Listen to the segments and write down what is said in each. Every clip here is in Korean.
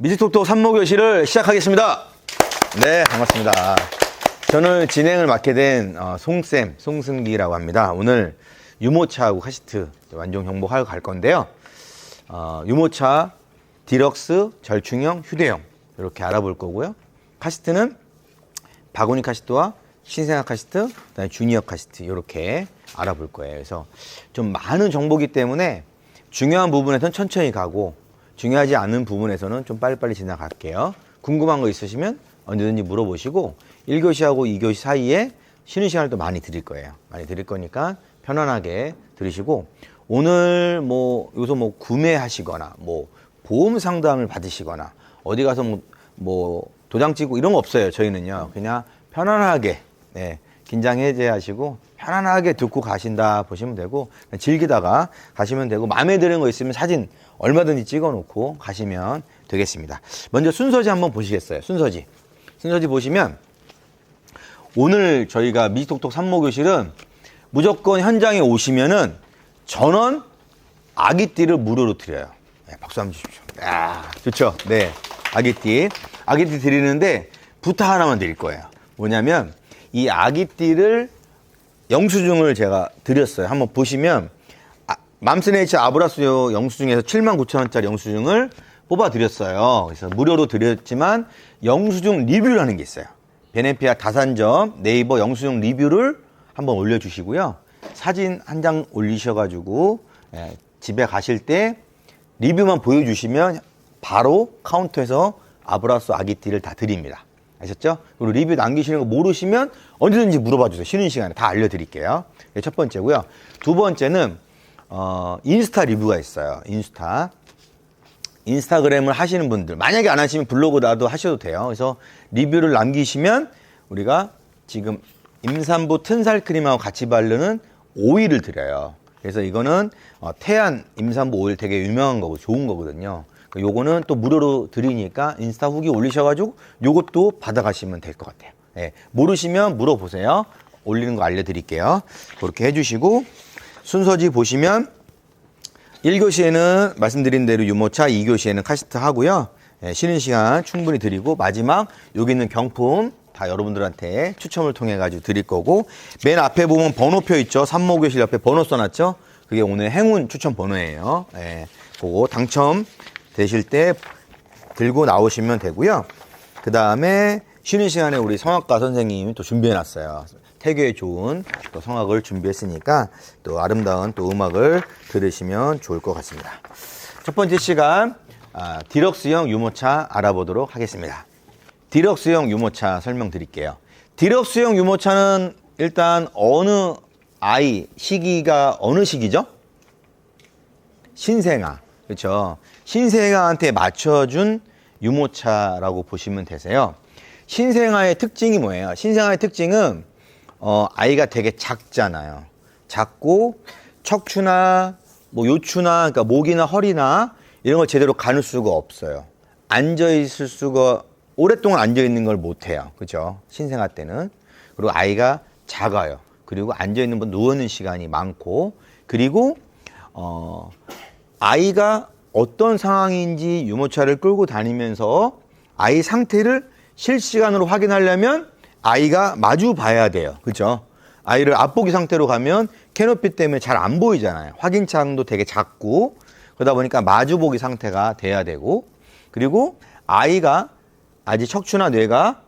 뮤직톡톡 산모교실을 시작하겠습니다. 네, 반갑습니다. 저는 진행을 맡게 된 송쌤, 송승기라고 합니다. 오늘 유모차하고 카시트 완전 정복하러 갈 건데요. 유모차, 디럭스, 절충형, 휴대용 이렇게 알아볼 거고요. 카시트는 바구니 카시트와 신생아 카시트, 그다음에 주니어 카시트 이렇게 알아볼 거예요. 그래서 좀 많은 정보기 때문에 중요한 부분에서는 천천히 가고 중요하지 않은 부분에서는 좀 빨리빨리 지나갈게요. 궁금한 거 있으시면 언제든지 물어보시고 1교시하고 2교시 사이에 쉬는 시간을 또 많이 드릴 거예요. 많이 드릴 거니까 편안하게 들으시고 오늘 여기서 구매하시거나 보험 상담을 받으시거나 어디 가서 도장 찍고 이런 거 없어요. 저희는요. 그냥 편안하게 긴장 해제하시고 편안하게 듣고 가신다 보시면 되고 즐기다가 가시면 되고 마음에 드는 거 있으면 사진 얼마든지 찍어 놓고 가시면 되겠습니다. 먼저 순서지 한번 보시겠어요? 순서지 보시면 오늘 저희가 뮤직톡톡 산모교실은 무조건 현장에 오시면은 전원 아기띠를 무료로 드려요. 네, 박수 한번 주십시오. 좋죠? 네, 아기띠 드리는데 부탁 하나만 드릴 거예요. 뭐냐면 이 아기띠를 영수증을 제가 드렸어요. 한번 보시면 맘스네이처 아브라스 영수증에서 79,000원짜리 영수증을 뽑아 드렸어요. 그래서 무료로 드렸지만 영수증 리뷰라는 게 있어요. 베네피아 다산점 네이버 영수증 리뷰를 한번 올려주시고요. 사진 한 장 올리셔가지고 집에 가실 때 리뷰만 보여주시면 바로 카운터에서 아브라스 아기띠를 다 드립니다. 아셨죠? 그리고 리뷰 남기시는 거 모르시면 언제든지 물어봐 주세요. 쉬는 시간에 다 알려드릴게요. 네, 첫 번째고요. 두 번째는 인스타 리뷰가 있어요. 인스타그램을 하시는 분들 만약에 안 하시면 블로그라도 하셔도 돼요. 그래서 리뷰를 남기시면 우리가 지금 임산부 튼살 크림하고 같이 바르는 오일을 드려요. 그래서 이거는 태안 임산부 오일 되게 유명한 거고 좋은 거거든요. 요거는 또 무료로 드리니까 인스타 후기 올리셔가지고 요것도 받아가시면 될 것 같아요. 예, 모르시면 물어보세요. 올리는 거 알려드릴게요. 그렇게 해주시고 순서지 보시면 1교시에는 말씀드린 대로 유모차, 2교시에는 카시트 하고요. 예, 쉬는 시간 충분히 드리고 마지막 여기 있는 경품 다 여러분들한테 추첨을 통해 가지고 드릴 거고 맨 앞에 보면 번호표 있죠. 산모교실 옆에 번호 써놨죠. 그게 오늘 행운 추첨 번호예요. 예, 그거 당첨 되실 때 들고 나오시면 되고요. 그 다음에 쉬는 시간에 우리 성악가 선생님이 또 준비해놨어요. 태교에 좋은 또 성악을 준비했으니까 또 아름다운 또 음악을 들으시면 좋을 것 같습니다. 첫 번째 시간 디럭스형 유모차 알아보도록 하겠습니다. 디럭스형 유모차 설명드릴게요. 디럭스형 유모차는 일단 어느 아이 시기가 어느 시기죠? 신생아. 그렇죠. 신생아한테 맞춰준 유모차라고 보시면 되세요. 신생아의 특징이 뭐예요? 신생아의 특징은 아이가 되게 작잖아요. 작고 척추나 요추나 그러니까 목이나 허리나 이런 걸 제대로 가눌 수가 없어요. 앉아있을 수가 오랫동안 앉아있는 걸 못해요. 그렇죠? 신생아 때는. 그리고 아이가 작아요. 그리고 앉아있는 분 누워있는 시간이 많고 그리고 아이가 어떤 상황인지 유모차를 끌고 다니면서 아이 상태를 실시간으로 확인하려면 아이가 마주 봐야 돼요. 그렇죠? 아이를 앞보기 상태로 가면 캐노피 때문에 잘 안 보이잖아요. 확인창도 되게 작고 그러다 보니까 마주보기 상태가 돼야 되고 그리고 아이가 아직 척추나 뇌가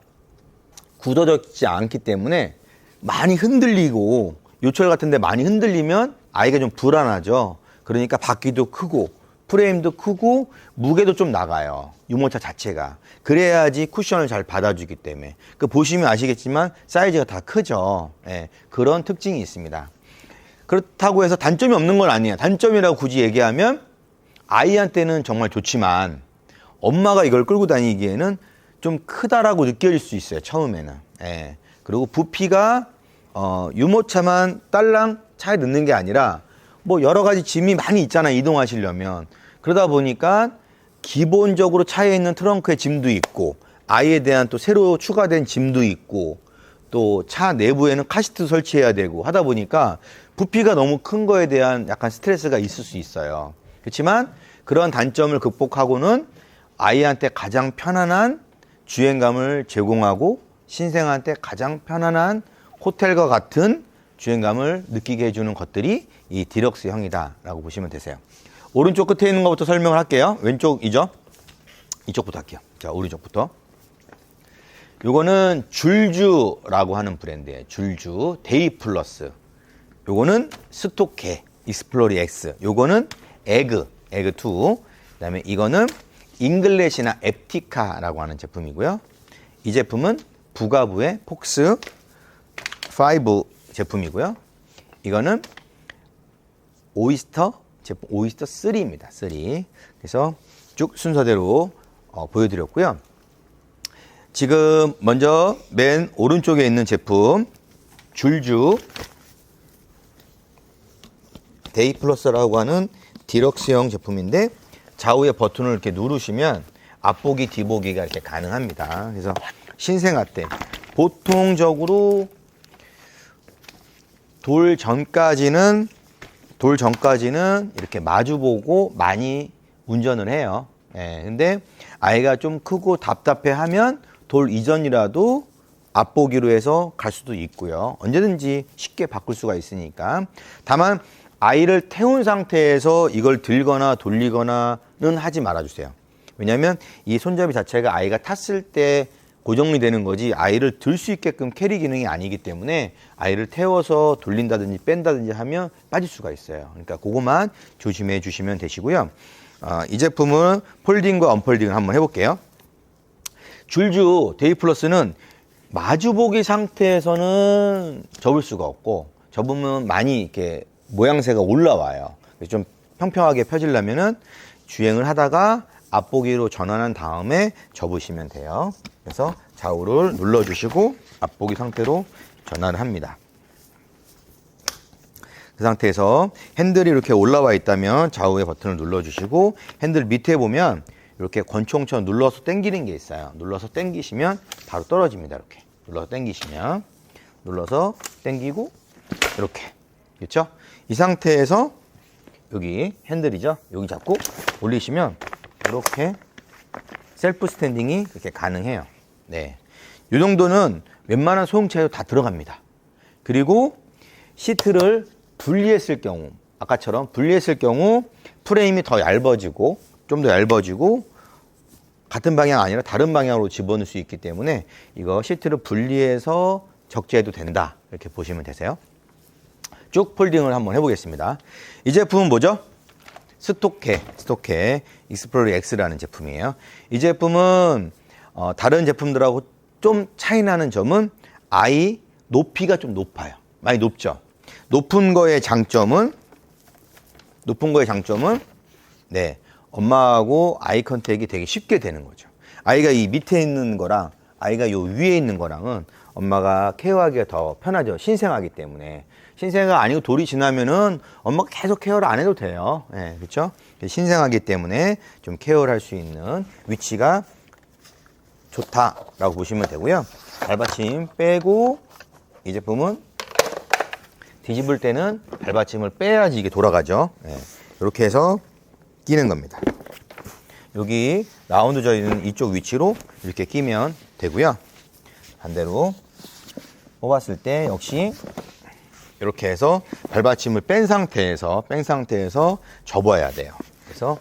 굳어졌지 않기 때문에 많이 흔들리고 요철 같은 데 많이 흔들리면 아이가 좀 불안하죠. 그러니까 바퀴도 크고 프레임도 크고 무게도 좀 나가요. 유모차 자체가. 그래야지 쿠션을 잘 받아주기 때문에. 보시면 아시겠지만 사이즈가 다 크죠. 예, 그런 특징이 있습니다. 그렇다고 해서 단점이 없는 건 아니에요. 단점이라고 굳이 얘기하면 아이한테는 정말 좋지만 엄마가 이걸 끌고 다니기에는 좀 크다라고 느껴질 수 있어요. 처음에는. 예. 그리고 부피가 유모차만 딸랑 차에 넣는 게 아니라 여러 가지 짐이 많이 있잖아요. 이동하시려면. 그러다 보니까 기본적으로 차에 있는 트렁크에 짐도 있고 아이에 대한 또 새로 추가된 짐도 있고 또 차 내부에는 카시트 설치해야 되고 하다 보니까 부피가 너무 큰 거에 대한 약간 스트레스가 있을 수 있어요. 그렇지만 그런 단점을 극복하고는 아이한테 가장 편안한 주행감을 제공하고 신생아한테 가장 편안한 호텔과 같은 주행감을 느끼게 해주는 것들이 이 디럭스형이다라고 보시면 되세요. 오른쪽 끝에 있는 것부터 설명을 할게요. 왼쪽이죠? 이쪽부터 할게요. 자, 오른쪽부터. 요거는 줄주라고 하는 브랜드예요. 줄주 데이 플러스. 요거는 스토케 익스플로리 X. 요거는 에그2. 그다음에 이거는 잉글렛이나 앱티카라고 하는 제품이고요. 이 제품은 부가부의 폭스 5 제품이고요. 이거는 오이스터 제품 오이스터 3입니다. 3. 그래서 쭉 순서대로 보여드렸고요. 지금 먼저 맨 오른쪽에 있는 제품 줄주 데이 플러스라고 하는 디럭스형 제품인데 좌우에 버튼을 이렇게 누르시면 앞보기 뒤보기가 이렇게 가능합니다. 그래서 신생아 때 보통적으로 돌 전까지는 이렇게 마주보고 많이 운전을 해요. 근데 아이가 좀 크고 답답해하면 돌 이전이라도 앞보기로 해서 갈 수도 있고요. 언제든지 쉽게 바꿀 수가 있으니까. 다만 아이를 태운 상태에서 이걸 들거나 돌리거나는 하지 말아주세요. 왜냐하면 이 손잡이 자체가 아이가 탔을 때 고정이 되는 거지 아이를 들 수 있게끔 캐리 기능이 아니기 때문에 아이를 태워서 돌린다든지 뺀다든지 하면 빠질 수가 있어요. 그러니까 그것만 조심해 주시면 되시고요. 이 제품은 폴딩과 언폴딩을 한번 해볼게요. 줄주 데이 플러스는 마주보기 상태에서는 접을 수가 없고 접으면 많이 이렇게 모양새가 올라와요. 좀 평평하게 펴지려면은 주행을 하다가 앞보기로 전환한 다음에 접으시면 돼요. 그래서 좌우를 눌러주시고 앞보기 상태로 전환을 합니다. 그 상태에서 핸들이 이렇게 올라와 있다면 좌우의 버튼을 눌러주시고 핸들 밑에 보면 이렇게 권총처럼 눌러서 당기는 게 있어요. 눌러서 당기시면 바로 떨어집니다. 이렇게 눌러서 당기시면 눌러서 당기고 이렇게 그렇죠? 이 상태에서 여기 핸들이죠. 여기 잡고 올리시면 이렇게 셀프 스탠딩이 이렇게 가능해요. 네, 이 정도는 웬만한 소형차에도 다 들어갑니다. 그리고 시트를 분리했을 경우, 아까처럼 분리했을 경우 프레임이 더 얇아지고 좀 더 얇아지고 같은 방향 아니라 다른 방향으로 집어넣을 수 있기 때문에 이거 시트를 분리해서 적재해도 된다 이렇게 보시면 되세요. 쭉 폴딩을 한번 해보겠습니다. 이 제품은 뭐죠? 스토케 익스플로리 X라는 제품이에요. 이 제품은 다른 제품들하고 좀 차이 나는 점은 아이 높이가 좀 높아요. 많이 높죠. 높은 거의 장점은 네, 엄마하고 아이 컨택이 되게 쉽게 되는 거죠. 아이가 이 밑에 있는 거랑 아이가 요 위에 있는 거랑은 엄마가 케어하기가 더 편하죠. 신생아기 때문에. 신생아가 아니고 돌이 지나면은 엄마가 계속 케어를 안 해도 돼요. 네, 그렇죠? 신생아기 때문에 좀 케어를 할 수 있는 위치가 좋다라고 보시면 되고요. 발받침 빼고 이 제품은 뒤집을 때는 발받침을 빼야지 이게 돌아가죠. 네, 이렇게 해서 끼는 겁니다. 여기 라운드 져 있는 이쪽 위치로 이렇게 끼면 되고요. 반대로 뽑았을 때 역시 이렇게 해서 발받침을 뺀 상태에서 접어야 돼요. 그래서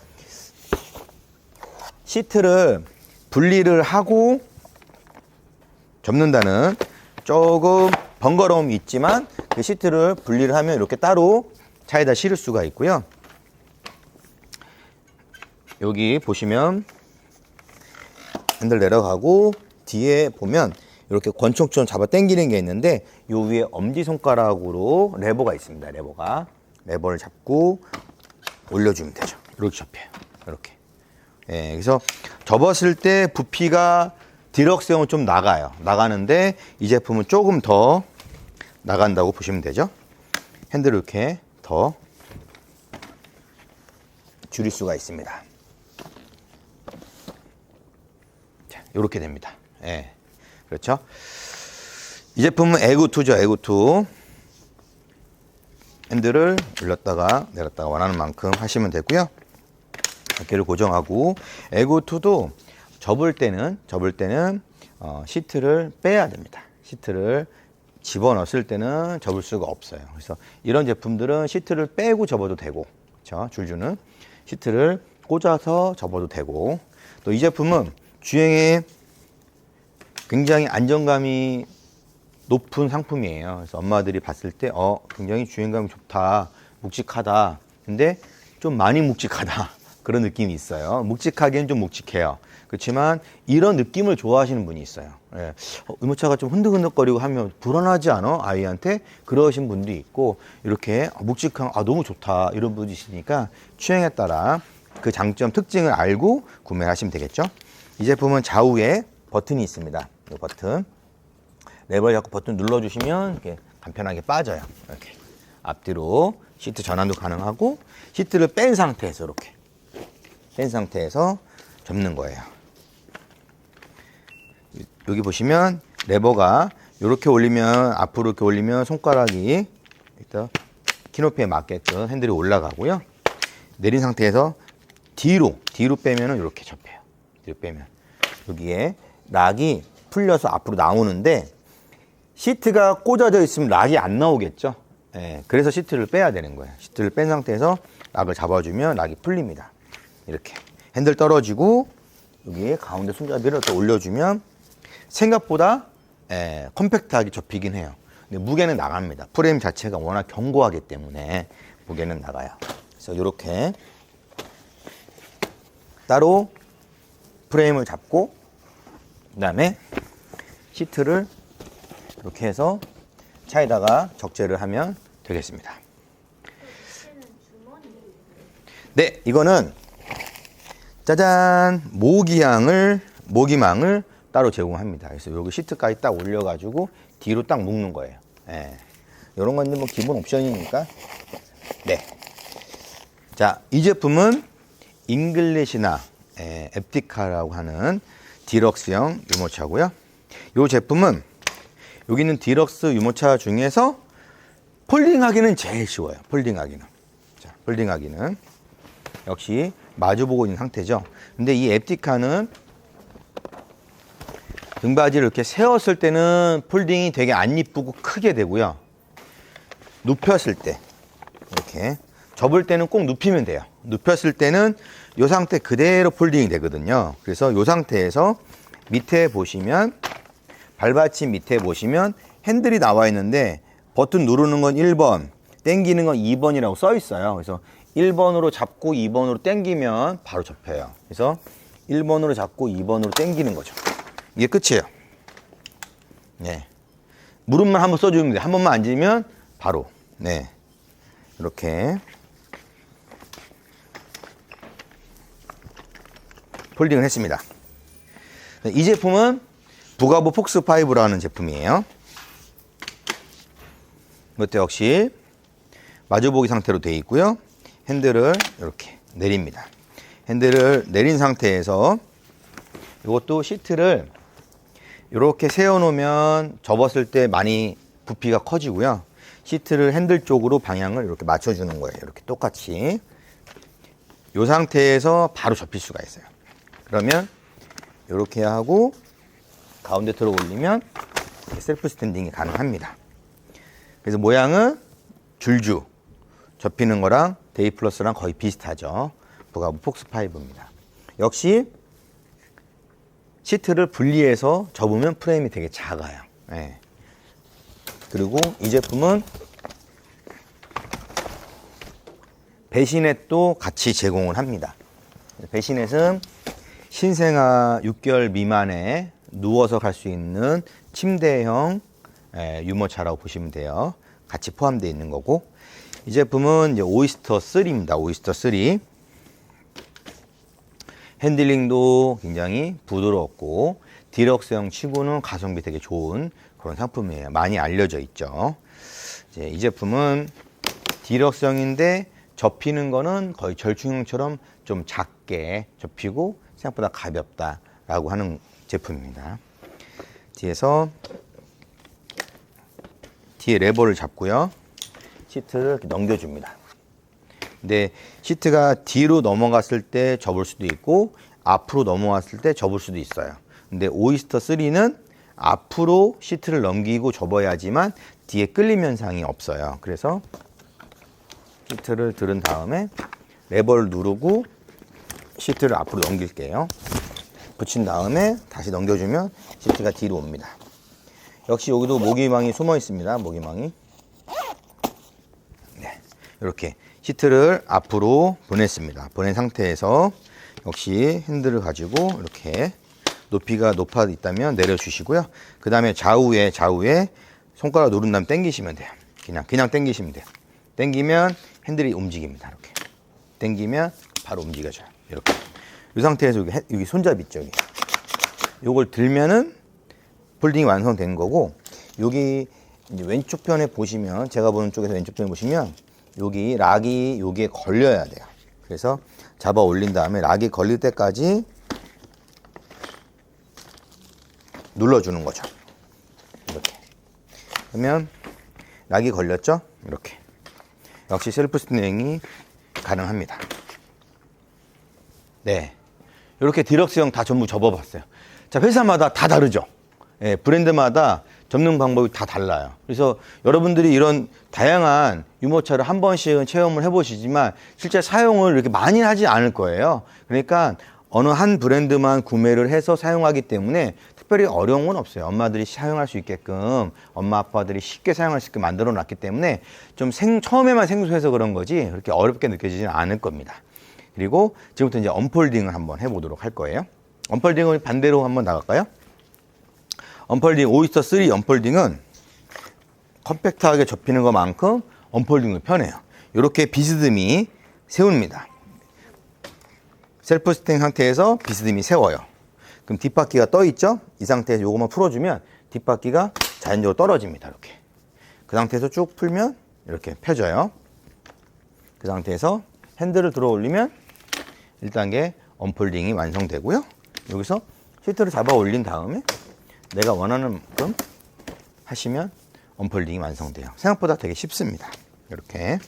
시트를 분리를 하고 접는다는 조금 번거로움이 있지만 그 시트를 분리를 하면 이렇게 따로 차에다 실을 수가 있고요. 여기 보시면 핸들 내려가고 뒤에 보면 이렇게 권총처럼 잡아 당기는 게 있는데 요 위에 엄지손가락으로 레버가 있습니다. 레버를 잡고 올려주면 되죠. 이렇게 접혀요. 이렇게. 예, 그래서 접었을 때 부피가 디럭스형은 좀 나가는데 이 제품은 조금 더 나간다고 보시면 되죠. 핸들을 이렇게 더 줄일 수가 있습니다. 자, 이렇게 됩니다. 예. 그렇죠? 이 제품은 에그2죠, 에그2. 핸들을 올렸다가 내렸다가 원하는 만큼 하시면 되고요. 어깨를 고정하고 에고2도 접을 때는 시트를 빼야 됩니다. 시트를 집어넣었을 때는 접을 수가 없어요. 그래서 이런 제품들은 시트를 빼고 접어도 되고, 그렇죠? 줄주는 시트를 꽂아서 접어도 되고, 또 이 제품은 주행에 굉장히 안정감이 높은 상품이에요. 그래서 엄마들이 봤을 때 굉장히 주행감이 좋다, 묵직하다. 근데 좀 많이 묵직하다 그런 느낌이 있어요. 묵직하기엔 좀 묵직해요. 그렇지만 이런 느낌을 좋아하시는 분이 있어요. 예. 유모차가 좀 흔들흔들거리고 하면 불안하지 않아? 아이한테? 그러신 분도 있고, 이렇게 묵직한 너무 좋다 이런 분이 있으니까 취향에 따라 그 장점 특징을 알고 구매를 하시면 되겠죠. 이 제품은 좌우에 버튼이 있습니다. 이 버튼 레버를 잡고 버튼 눌러주시면 이렇게 간편하게 빠져요. 이렇게 앞뒤로 시트 전환도 가능하고, 시트를 뺀 상태에서 이렇게 뺀 상태에서 접는 거예요. 여기 보시면 레버가 이렇게 올리면, 앞으로 이렇게 올리면 손가락이 일단 키높이에 맞게끔 핸들이 올라가고요. 내린 상태에서 뒤로 빼면은 이렇게 접혀요. 뒤로 빼면 여기에 락이 풀려서 앞으로 나오는데, 시트가 꽂아져 있으면 락이 안 나오겠죠. 예, 그래서 시트를 빼야 되는 거예요. 시트를 뺀 상태에서 락을 잡아주면 락이 풀립니다. 이렇게 핸들 떨어지고 여기에 가운데 손잡이를 또 올려주면 생각보다 컴팩트하게 접히긴 해요. 근데 무게는 나갑니다. 프레임 자체가 워낙 견고하기 때문에 무게는 나가요. 그래서 이렇게 따로 프레임을 잡고, 그 다음에 시트를 이렇게 해서 차에다가 적재를 하면 되겠습니다. 네, 이거는 짜잔, 모기망을 따로 제공합니다. 그래서 여기 시트까지 딱 올려가지고 뒤로 딱 묶는 거예요. 이런 건 뭐 기본 옵션이니까. 네. 자, 이 제품은 잉글리시나 앱티카라고 하는 디럭스형 유모차고요. 이 제품은 여기 있는 디럭스 유모차 중에서 폴딩하기는 제일 쉬워요. 폴딩하기는. 자, 폴딩하기는 역시 마주보고 있는 상태죠. 근데 이 앱티카는 등받이를 이렇게 세웠을 때는 폴딩이 되게 안 이쁘고 크게 되고요. 눕혔을 때 이렇게 접을 때는 꼭 눕히면 돼요. 눕혔을 때는 이 상태 그대로 폴딩이 되거든요. 그래서 이 상태에서 밑에 보시면, 발받침 밑에 보시면 핸들이 나와 있는데 버튼 누르는 건 1번, 당기는 건 2번이라고 써 있어요. 그래서 1번으로 잡고 2번으로 당기면 바로 접혀요. 그래서 1번으로 잡고 2번으로 당기는 거죠. 이게 끝이에요. 네. 무릎만 한번 써주면 돼요. 한 번만 앉으면 바로. 네. 이렇게 폴딩을 했습니다. 이 제품은 부가보 폭스5라는 제품이에요. 이것도 역시 마주보기 상태로 되어 있고요. 핸들을 이렇게 내립니다. 핸들을 내린 상태에서 이것도 시트를 이렇게 세워놓으면 접었을 때 많이 부피가 커지고요. 시트를 핸들 쪽으로 방향을 이렇게 맞춰주는 거예요. 이렇게 똑같이. 이 상태에서 바로 접힐 수가 있어요. 그러면 이렇게 하고 가운데 들어 올리면 셀프 스탠딩이 가능합니다. 그래서 모양은 줄주 접히는 거랑 데이플러스랑 거의 비슷하죠. 부가보 폭스5입니다. 역시 시트를 분리해서 접으면 프레임이 되게 작아요. 네. 그리고 이 제품은 배시넷도 같이 제공을 합니다. 배시넷은 신생아 6개월 미만에 누워서 갈 수 있는 침대형 유모차라고 보시면 돼요. 같이 포함되어 있는 거고, 이 제품은 이제 오이스터 3입니다. 오이스터 3. 핸들링도 굉장히 부드럽고 디럭스형 치고는 가성비 되게 좋은 그런 상품이에요. 많이 알려져 있죠. 이제 이 제품은 디럭스형인데 접히는 거는 거의 절충형처럼 좀 작게 접히고 생각보다 가볍다라고 하는 제품입니다. 뒤에서 뒤에 레버를 잡고요. 시트를 이렇게 넘겨줍니다. 근데 시트가 뒤로 넘어갔을 때 접을 수도 있고 앞으로 넘어갔을 때 접을 수도 있어요. 근데 오이스터 3는 앞으로 시트를 넘기고 접어야지만 뒤에 끌림 현상이 없어요. 그래서 시트를 들은 다음에 레버를 누르고 시트를 앞으로 넘길게요. 붙인 다음에 다시 넘겨주면 시트가 뒤로 옵니다. 역시 여기도 모기망이 숨어 있습니다. 모기망이. 네, 이렇게 시트를 앞으로 보냈습니다. 보낸 상태에서 역시 핸들을 가지고 이렇게 높이가 높아 있다면 내려주시고요. 그 다음에 좌우에 손가락 누른 다음에 당기시면 돼요. 그냥 당기시면 돼요. 당기면 핸들이 움직입니다. 이렇게 당기면 바로 움직여져요. 이렇게 이 상태에서 여기 손잡이 있죠. 요걸 들면은 폴딩이 완성된 거고, 여기 이제 왼쪽 편에 보시면, 제가 보는 쪽에서 왼쪽 편에 보시면 여기 락이 여기에 걸려야 돼요. 그래서 잡아 올린 다음에 락이 걸릴 때까지 눌러주는 거죠. 이렇게. 그러면 락이 걸렸죠? 이렇게. 역시 셀프 스팅이 가능합니다. 네. 이렇게 디럭스형 다 전부 접어봤어요. 자, 회사마다 다 다르죠? 예, 브랜드마다 접는 방법이 다 달라요. 그래서 여러분들이 이런 다양한 유모차를 한 번씩은 체험을 해보시지만 실제 사용을 이렇게 많이 하지 않을 거예요. 그러니까 어느 한 브랜드만 구매를 해서 사용하기 때문에 특별히 어려운 건 없어요. 엄마들이 사용할 수 있게끔, 엄마 아빠들이 쉽게 사용할 수 있게 만들어 놨기 때문에 좀 처음에만 생소해서 그런 거지 그렇게 어렵게 느껴지지는 않을 겁니다. 그리고 지금부터 이제 언폴딩을 한번 해보도록 할 거예요. 언폴딩을 반대로 한번 나갈까요? 언폴딩, 오이스터 3 언폴딩은 컴팩트하게 접히는 것만큼 언폴딩이 편해요. 이렇게 비스듬히 세웁니다. 셀프 스팅 상태에서 비스듬히 세워요. 그럼 뒷바퀴가 떠 있죠? 이 상태에서 요것만 풀어주면 뒷바퀴가 자연적으로 떨어집니다. 이렇게. 그 상태에서 쭉 풀면 이렇게 펴져요. 그 상태에서 핸들을 들어 올리면 1단계 언폴딩이 완성되고요. 여기서 시트를 잡아 올린 다음에 내가 원하는 만큼 하시면 언폴딩이 완성돼요. 생각보다 되게 쉽습니다. 이렇게.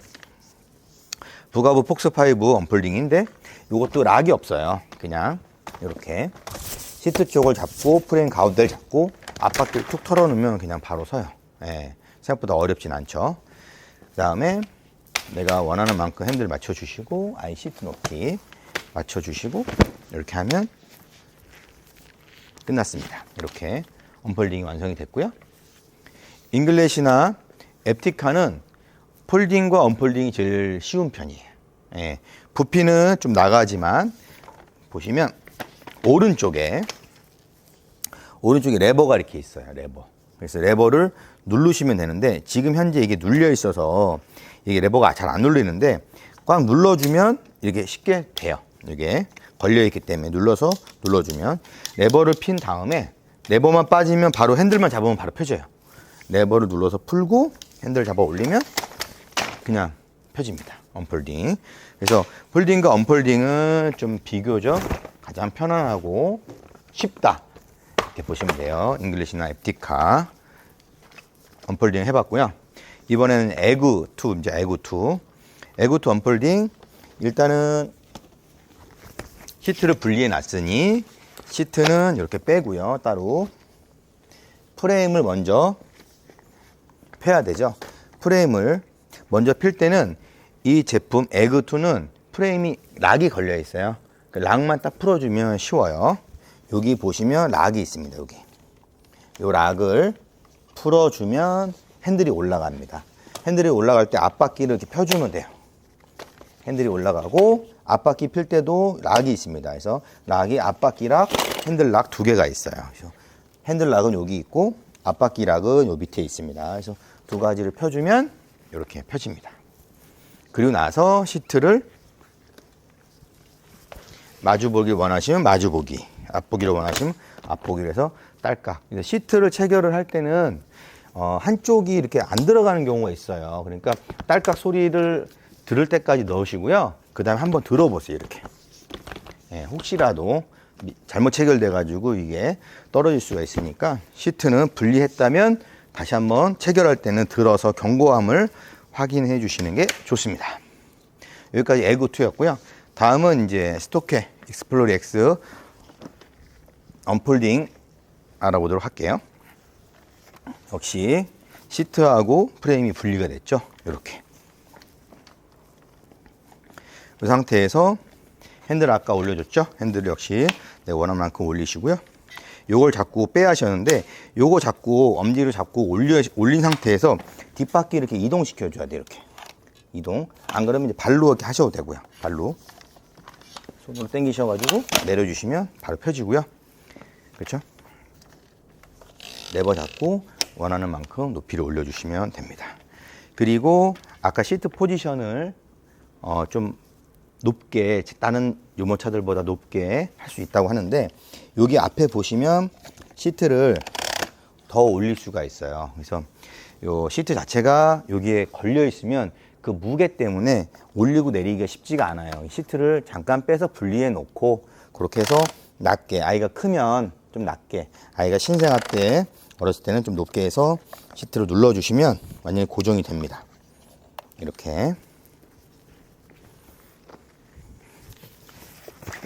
부가부 폭스5 언폴딩인데 이것도 락이 없어요. 그냥 이렇게 시트 쪽을 잡고 프레임 가운데를 잡고 앞바퀴를 툭 털어놓으면 그냥 바로 서요. 예, 생각보다 어렵진 않죠. 그 다음에 내가 원하는 만큼 핸들 맞춰주시고 아이 시트 높이 맞춰주시고 이렇게 하면 끝났습니다. 이렇게 언폴딩이 완성이 됐고요. 잉글래시나 앱티카는 폴딩과 언폴딩이 제일 쉬운 편이에요. 예, 부피는 좀 나가지만 보시면 오른쪽에 레버가 이렇게 있어요. 레버. 그래서 레버를 누르시면 되는데 지금 현재 이게 눌려 있어서 이게 레버가 잘 안 눌리는데 꽉 눌러주면 이렇게 쉽게 돼요. 이게 걸려 있기 때문에 눌러주면 레버를 핀 다음에 레버만 빠지면 바로 핸들만 잡으면 바로 펴져요. 레버를 눌러서 풀고 핸들 잡아 올리면 그냥 펴집니다. 언폴딩. 그래서 폴딩과 언폴딩은 좀 비교적 가장 편안하고 쉽다. 이렇게 보시면 돼요. 잉글리시나 앱티카 언폴딩 해봤고요. 이번에는 에그2, 이제 에그2 언폴딩. 일단은 시트를 분리해 놨으니 시트는 이렇게 빼고요. 따로 프레임을 먼저 펴야 되죠. 프레임을 먼저 필 때는 이 제품 에그2는 프레임이 락이 걸려 있어요. 그 락만 딱 풀어주면 쉬워요. 여기 보시면 락이 있습니다. 여기 이 락을 풀어주면 핸들이 올라갑니다. 핸들이 올라갈 때 앞바퀴를 이렇게 펴주면 돼요. 핸들이 올라가고 앞바퀴 필 때도 락이 있습니다. 그래서 락이 앞바퀴 락, 핸들 락 두 개가 있어요. 그래서 핸들 락은 여기 있고 앞바퀴 락은 요 밑에 있습니다. 그래서 두 가지를 펴주면 이렇게 펴집니다. 그리고 나서 시트를 마주보기를 원하시면 마주보기, 앞보기를 원하시면 앞보기를 해서 딸깍. 시트를 체결을 할 때는 한쪽이 이렇게 안 들어가는 경우가 있어요. 그러니까 딸깍 소리를 들을 때까지 넣으시고요. 그 다음에 한번 들어보세요. 이렇게. 예, 혹시라도 잘못 체결돼 가지고 이게 떨어질 수가 있으니까 시트는 분리했다면 다시 한번 체결할 때는 들어서 견고함을 확인해 주시는 게 좋습니다. 여기까지 에그2였고요. 다음은 이제 스토케 익스플로리 X 언폴딩 알아보도록 할게요. 역시 시트하고 프레임이 분리가 됐죠. 이렇게. 이 상태에서 핸들 아까 올려줬죠. 핸들을 역시 내가 원하는 만큼 올리시고요. 요걸 자꾸 빼야 하셨는데 요거 자꾸 엄지를 잡고 올린 상태에서 뒷바퀴 이렇게 이동시켜 줘야 돼요. 이렇게 이동. 안 그러면 이제 발로 이렇게 하셔도 되고요. 발로 손으로 당기셔가지고 내려주시면 바로 펴지고요. 그렇죠? 레버 잡고 원하는 만큼 높이를 올려주시면 됩니다. 그리고 아까 시트 포지션을 좀 높게, 다른 유모차들보다 높게 할 수 있다고 하는데, 여기 앞에 보시면 시트를 더 올릴 수가 있어요. 그래서 요 시트 자체가 여기에 걸려 있으면 그 무게 때문에 올리고 내리기가 쉽지가 않아요. 시트를 잠깐 빼서 분리해 놓고 그렇게 해서 낮게, 아이가 크면 좀 낮게, 아이가 신생아 때 어렸을 때는 좀 높게 해서 시트를 눌러주시면 완전히 고정이 됩니다. 이렇게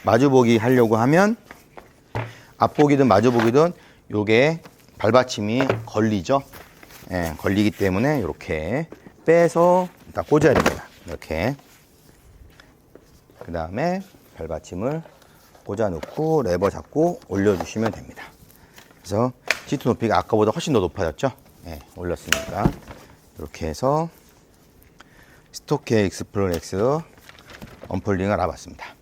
마주보기 하려고 하면 앞보기든 마주보기든 요게 발받침이 걸리죠. 예, 걸리기 때문에 이렇게 빼서 일단 꽂아야 됩니다. 이렇게. 그 다음에 발받침을 꽂아 놓고 레버 잡고 올려주시면 됩니다. 그래서 시트 높이가 아까보다 훨씬 더 높아졌죠. 예, 올렸으니까 이렇게 해서 스토케 익스플로러 X 언폴딩을 알아봤습니다.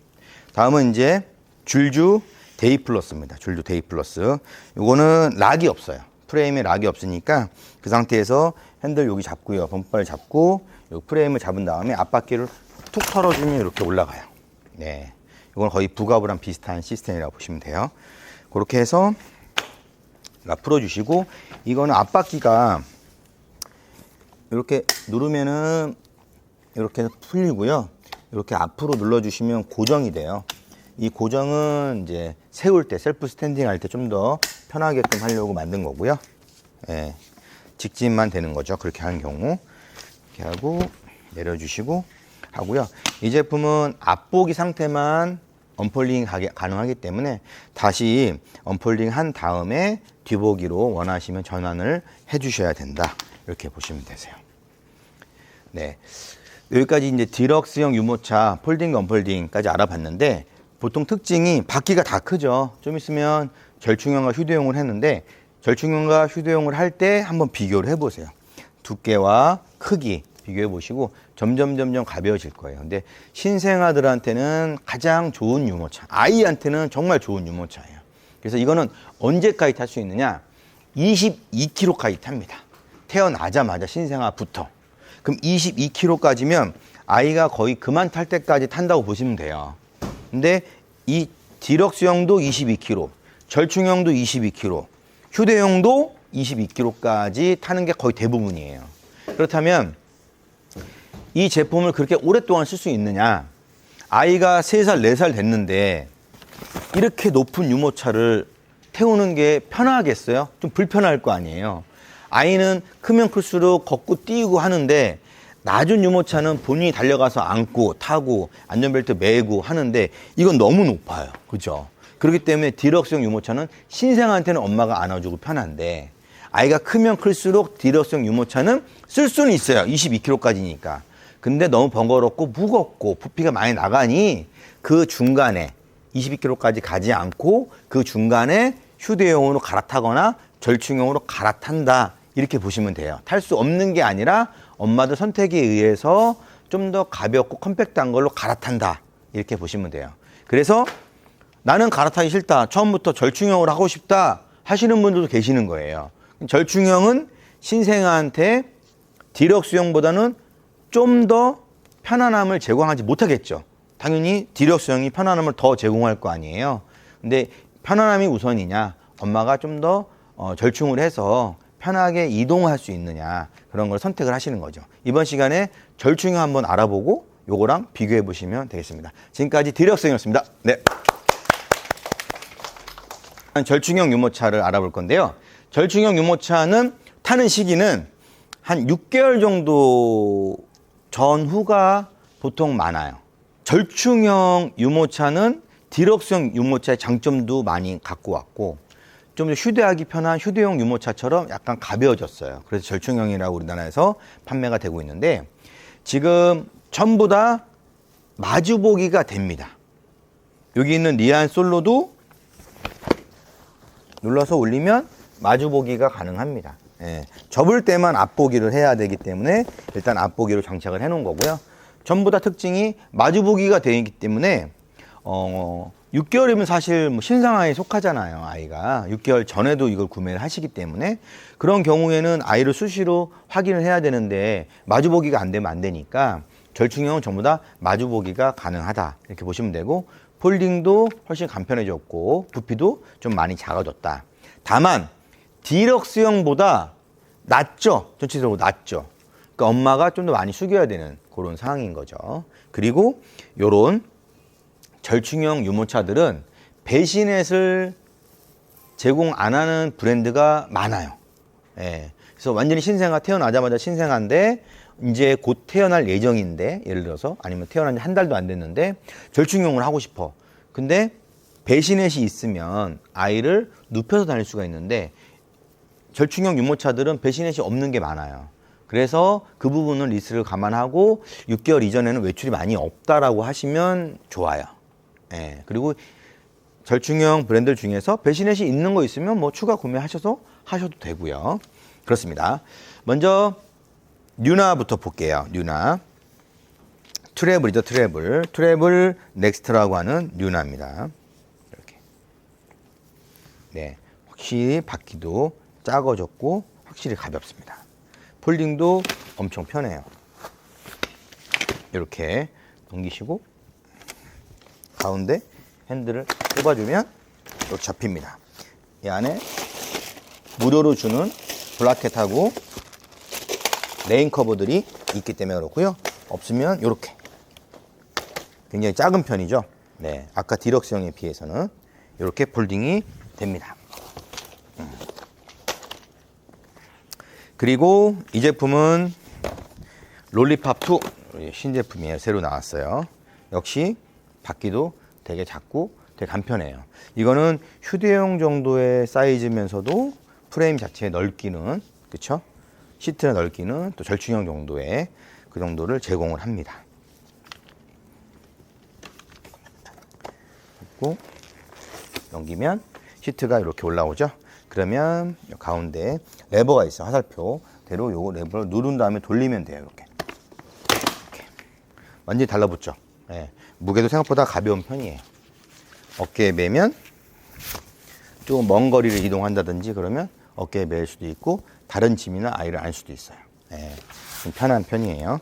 다음은 이제 줄주 데이 플러스입니다. 줄주 데이 플러스. 요거는 락이 없어요. 프레임에 락이 없으니까 그 상태에서 핸들 여기 잡고요. 범퍼를 잡고 요 프레임을 잡은 다음에 앞바퀴를 툭 털어주면 이렇게 올라가요. 네, 이건 거의 부가브랑 비슷한 시스템이라고 보시면 돼요. 그렇게 해서 풀어주시고, 이거는 앞바퀴가 이렇게 누르면은 이렇게 풀리고요. 이렇게 앞으로 눌러주시면 고정이 돼요. 이 고정은 이제 세울 때, 셀프 스탠딩 할 때 좀 더 편하게끔 하려고 만든 거고요. 예, 직진만 되는 거죠. 그렇게 하는 경우. 이렇게 하고 내려주시고 하고요. 이 제품은 앞보기 상태만 언폴딩 가능하기 때문에 다시 언폴딩 한 다음에 뒤보기로 원하시면 전환을 해 주셔야 된다. 이렇게 보시면 되세요. 네. 여기까지 이제 디럭스형 유모차 폴딩 언폴딩까지 알아봤는데, 보통 특징이 바퀴가 다 크죠. 좀 있으면 절충형과 휴대용을 했는데, 절충형과 휴대용을 할 때 한번 비교를 해보세요. 두께와 크기 비교해 보시고 점점 가벼워질 거예요. 근데 신생아들한테는 가장 좋은 유모차, 아이한테는 정말 좋은 유모차예요. 그래서 이거는 언제까지 탈 수 있느냐? 22km까지 탑니다. 태어나자마자 신생아부터. 그럼 22km까지면 아이가 거의 그만 탈 때까지 탄다고 보시면 돼요. 근데 이 디럭스형도 22km, 절충형도 22km, 휴대용도 22km까지 타는 게 거의 대부분이에요. 그렇다면 이 제품을 그렇게 오랫동안 쓸 수 있느냐? 아이가 3살, 4살 됐는데 이렇게 높은 유모차를 태우는 게 편하겠어요? 좀 불편할 거 아니에요. 아이는 크면 클수록 걷고 뛰고 하는데, 낮은 유모차는 본인이 달려가서 앉고 타고 안전벨트 매고 하는데 이건 너무 높아요. 그죠? 그렇기 때문에 디럭스형 유모차는 신생아한테는 엄마가 안아주고 편한데, 아이가 크면 클수록 디럭스형 유모차는 쓸 수는 있어요. 22km까지니까. 근데 너무 번거롭고 무겁고 부피가 많이 나가니 그 중간에 22km까지 가지 않고 그 중간에 휴대용으로 갈아타거나 절충형으로 갈아탄다. 이렇게 보시면 돼요. 탈 수 없는 게 아니라 엄마들 선택에 의해서 좀 더 가볍고 컴팩트한 걸로 갈아탄다. 이렇게 보시면 돼요. 그래서 나는 갈아타기 싫다, 처음부터 절충형으로 하고 싶다 하시는 분들도 계시는 거예요. 절충형은 신생아한테 디럭스형보다는 좀 더 편안함을 제공하지 못하겠죠. 당연히 디럭스형이 편안함을 더 제공할 거 아니에요. 근데 편안함이 우선이냐, 엄마가 좀 더 절충을 해서 편하게 이동할 수 있느냐, 그런 걸 선택을 하시는 거죠. 이번 시간에 절충형 한번 알아보고 요거랑 비교해 보시면 되겠습니다. 지금까지 디럭스형이었습니다. 네. 절충형 유모차를 알아볼 건데요. 절충형 유모차는 타는 시기는 한 6개월 정도 전후가 보통 많아요. 절충형 유모차는 디럭스형 유모차의 장점도 많이 갖고 왔고 좀 더 휴대하기 편한 휴대용 유모차처럼 약간 가벼워졌어요. 그래서 절충형이라고 우리나라에서 판매가 되고 있는데 지금 전부 다 마주보기가 됩니다. 여기 있는 리안 솔로도 눌러서 올리면 마주보기가 가능합니다. 예, 접을 때만 앞보기를 해야 되기 때문에 일단 앞보기로 장착을 해 놓은 거고요. 전부 다 특징이 마주보기가 되어 있기 때문에 6개월이면 사실 뭐 신생아에 속하잖아요. 아이가 6개월 전에도 이걸 구매를 하시기 때문에 그런 경우에는 아이를 수시로 확인을 해야 되는데 마주보기가 안 되면 안 되니까 절충형은 전부 다 마주보기가 가능하다 이렇게 보시면 되고 폴딩도 훨씬 간편해졌고 부피도 좀 많이 작아졌다. 다만 디럭스형보다 낮죠. 전체적으로 낮죠. 그러니까 엄마가 좀 더 많이 숙여야 되는 그런 상황인 거죠. 그리고 요런 절충형 유모차들은 배신햇을 제공 안 하는 브랜드가 많아요. 예. 그래서 완전히 신생아 태어나자마자 신생아인데 이제 곧 태어날 예정인데 예를 들어서 아니면 태어난 지 한 달도 안 됐는데 절충형을 하고 싶어. 근데 배신햇이 있으면 아이를 눕혀서 다닐 수가 있는데 절충형 유모차들은 배신햇이 없는 게 많아요. 그래서 그 부분은 리스크를 감안하고 6개월 이전에는 외출이 많이 없다라고 하시면 좋아요. 예. 그리고 절충형 브랜드 중에서 배신햇이 있는 거 있으면 뭐 추가 구매하셔서 하셔도 되고요. 그렇습니다. 먼저 뉴나부터 볼게요. 뉴나. 트래블이죠, 트래블. 트래블 넥스트라고 하는 뉴나입니다. 이렇게. 네. 확실히 바퀴도 작아졌고 확실히 가볍습니다. 폴딩도 엄청 편해요. 이렇게 넘기시고 가운데 핸들을 꼽아주면 이렇게 잡힙니다. 이 안에 무료로 주는 블라켓하고 레인 커버들이 있기 때문에 그렇고요. 없으면 이렇게 굉장히 작은 편이죠. 네, 아까 디럭스형에 비해서는 이렇게 폴딩이 됩니다. 그리고 이 제품은 롤리팝2 신제품이에요. 새로 나왔어요. 역시 바퀴도 되게 작고 되게 간편해요. 이거는 휴대용 정도의 사이즈면서도 프레임 자체의 넓기는 그쵸? 시트의 넓기는 또 절충형 정도의 그 정도를 제공을 합니다. 그리고 넘기면 시트가 이렇게 올라오죠. 그러면 가운데 레버가 있어요. 화살표대로 요 레버를 누른 다음에 돌리면 돼요. 이렇게 완전히 달라붙죠. 네. 무게도 생각보다 가벼운 편이에요. 어깨에 매면 조금 먼 거리를 이동한다든지 그러면 어깨에 매일 수도 있고 다른 짐이나 아이를 안 수도 있어요. 네. 좀 편한 편이에요.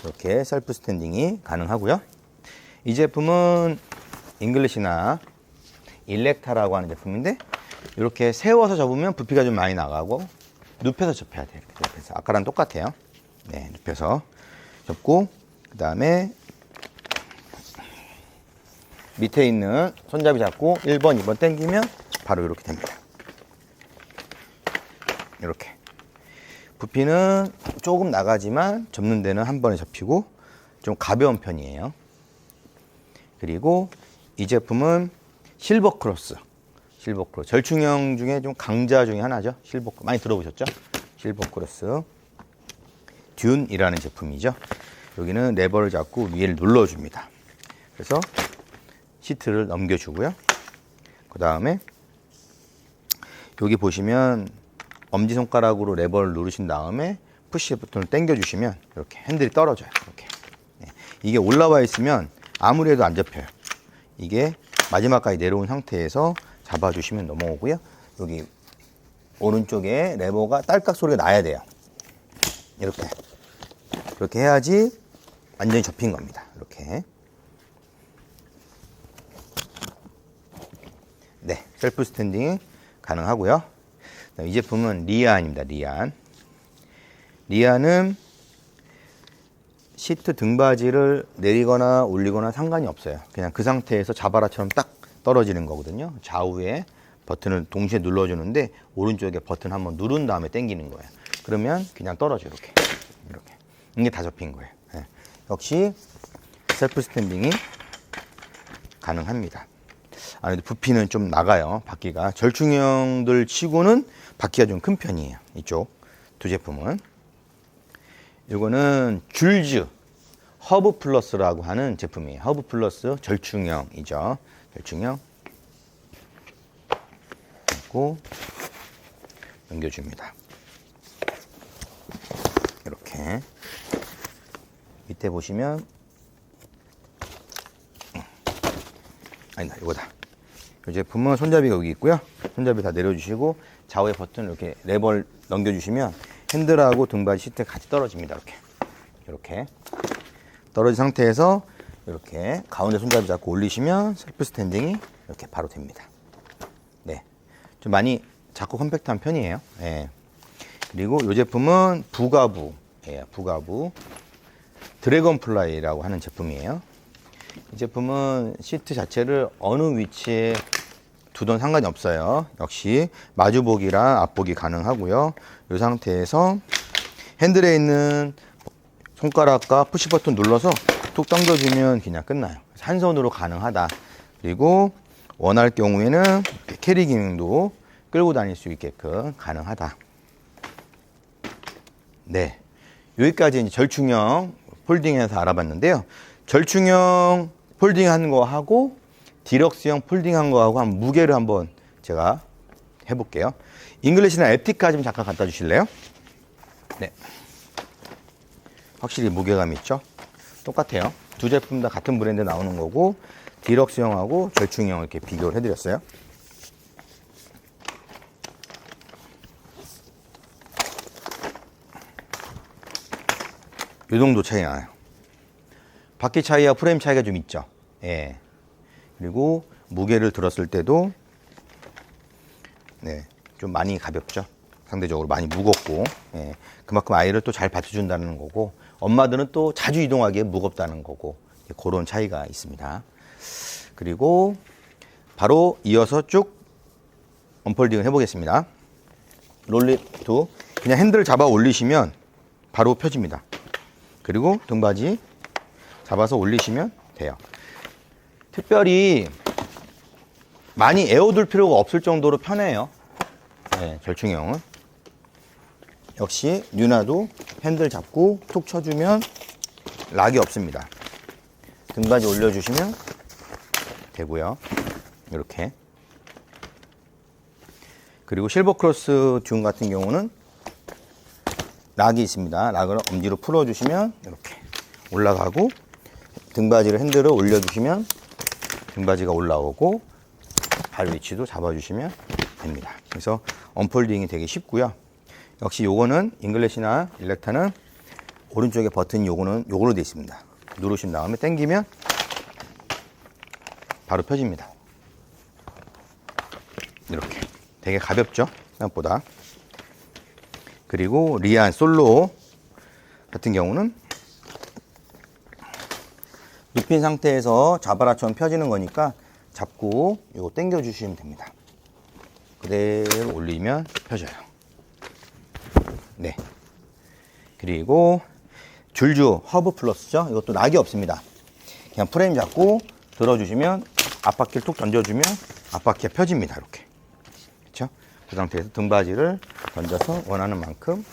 이렇게 셀프 스탠딩이 가능하고요. 이 제품은 잉글리시나 일렉타라고 하는 제품인데 이렇게 세워서 접으면 부피가 좀 많이 나가고 눕혀서 접해야 돼요. 이렇게 눕혀서. 아까랑 똑같아요. 네, 눕혀서 접고 그 다음에 밑에 있는 손잡이 잡고 1번, 2번 당기면 바로 이렇게 됩니다. 이렇게 부피는 조금 나가지만 접는 데는 한 번에 접히고 좀 가벼운 편이에요. 그리고 이 제품은 실버크로스 절충형 중에 좀 강자 중에 하나죠. 실버크로스 많이 들어보셨죠? 실버크로스 듄이라는 제품이죠. 여기는 레버를 잡고 위를 눌러줍니다. 그래서 시트를 넘겨주고요. 그 다음에 여기 보시면 엄지손가락으로 레버를 누르신 다음에 푸시 버튼을 당겨주시면 이렇게 핸들이 떨어져요. 이렇게. 네. 이게 올라와 있으면 아무리 해도 안 접혀요. 이게 마지막까지 내려온 상태에서 잡아주시면 넘어오고요. 여기 오른쪽에 레버가 딸깍 소리가 나야 돼요. 이렇게 해야지 완전히 접힌 겁니다. 이렇게. 네, 셀프 스탠딩 가능하고요. 이 제품은 리안입니다. 리안은 시트 등받이를 내리거나 올리거나 상관이 없어요. 그냥 그 상태에서 자바라처럼 딱 떨어지는 거거든요. 좌우에 버튼을 동시에 눌러주는데 오른쪽에 버튼 한번 누른 다음에 당기는 거예요. 그러면 그냥 떨어져 이렇게. 이게 다 접힌 거예요. 네. 역시 셀프 스탠딩이 가능합니다. 아무래도 부피는 좀 나가요. 바퀴가 절충형들 치고는 바퀴가 좀 큰 편이에요. 이쪽 두 제품은. 이거는 줄즈 허브 플러스라고 하는 제품이에요. 허브 플러스 절충형이죠. 절충형. 그리고 넘겨줍니다. 이렇게 밑에 보시면 아니다, 이거다. 이 제품은 손잡이가 여기 있고요. 손잡이 다 내려주시고 좌우의 버튼을 이렇게 레버를 넘겨주시면 핸들하고 등받이 시트가 같이 떨어집니다. 이렇게 떨어진 상태에서 이렇게 가운데 손잡이 잡고 올리시면 셀프 스탠딩이 이렇게 바로 됩니다. 네, 좀 많이 작고 컴팩트한 편이에요. 네. 그리고 이 제품은 부가부예요. 부가부 드래곤플라이라고 하는 제품이에요. 이 제품은 시트 자체를 어느 위치에 두던 상관이 없어요. 역시 마주보기랑 앞보기 가능하고요. 이 상태에서 핸들에 있는 손가락과 푸시 버튼 눌러서 툭 당겨주면 그냥 끝나요. 한 손으로 가능하다. 그리고 원할 경우에는 캐리 기능도 끌고 다닐 수 있게끔 가능하다. 네, 여기까지 이제 절충형 폴딩해서 알아봤는데요. 절충형 폴딩한 거하고 디럭스형 폴딩한 거하고 한 무게를 한번 제가 해볼게요. 잉글리시나 에티카 좀 잠깐 갖다 주실래요? 네, 확실히 무게감 있죠? 똑같아요. 두 제품 다 같은 브랜드 나오는 거고 디럭스형하고 절충형 이렇게 비교를 해드렸어요. 이 정도 차이 나요. 바퀴 차이와 프레임 차이가 좀 있죠. 예. 그리고 무게를 들었을 때도 네, 좀 많이 가볍죠. 상대적으로 많이 무겁고 예. 그만큼 아이를 또 잘 받쳐준다는 거고 엄마들은 또 자주 이동하기에 무겁다는 거고 그런 차이가 있습니다. 그리고 바로 이어서 쭉 언폴딩을 해보겠습니다. 롤립2 그냥 핸들을 잡아 올리시면 바로 펴집니다. 그리고 등받이 잡아서 올리시면 돼요. 특별히 많이 에워둘 필요가 없을 정도로 편해요. 네, 절충형은. 역시 뉴나도 핸들 잡고 툭 쳐주면 락이 없습니다. 등받이 올려주시면 되고요. 이렇게. 그리고 실버크로스 듀 같은 경우는 락이 있습니다. 락을 엄지로 풀어주시면 이렇게 올라가고 등받이를 핸들을 올려주시면 등받이가 올라오고 발 위치도 잡아주시면 됩니다. 그래서 언폴딩이 되게 쉽고요. 역시 요거는 잉글래시나 일렉타는 오른쪽에 버튼이 요거로 되어 있습니다. 누르신 다음에 당기면 바로 펴집니다. 이렇게 되게 가볍죠? 생각보다. 그리고 리안 솔로 같은 경우는 눕힌 상태에서 자바라처럼 펴지는 거니까 잡고 이거 당겨 주시면 됩니다. 그대로 올리면 펴져요. 네. 그리고 줄즈 허브 플러스죠. 이것도 락이 없습니다. 그냥 프레임 잡고 들어주시면 앞바퀴를 툭 던져주면 앞바퀴가 펴집니다. 이렇게. 그렇죠? 그 상태에서 등받이를 던져서 원하는 만큼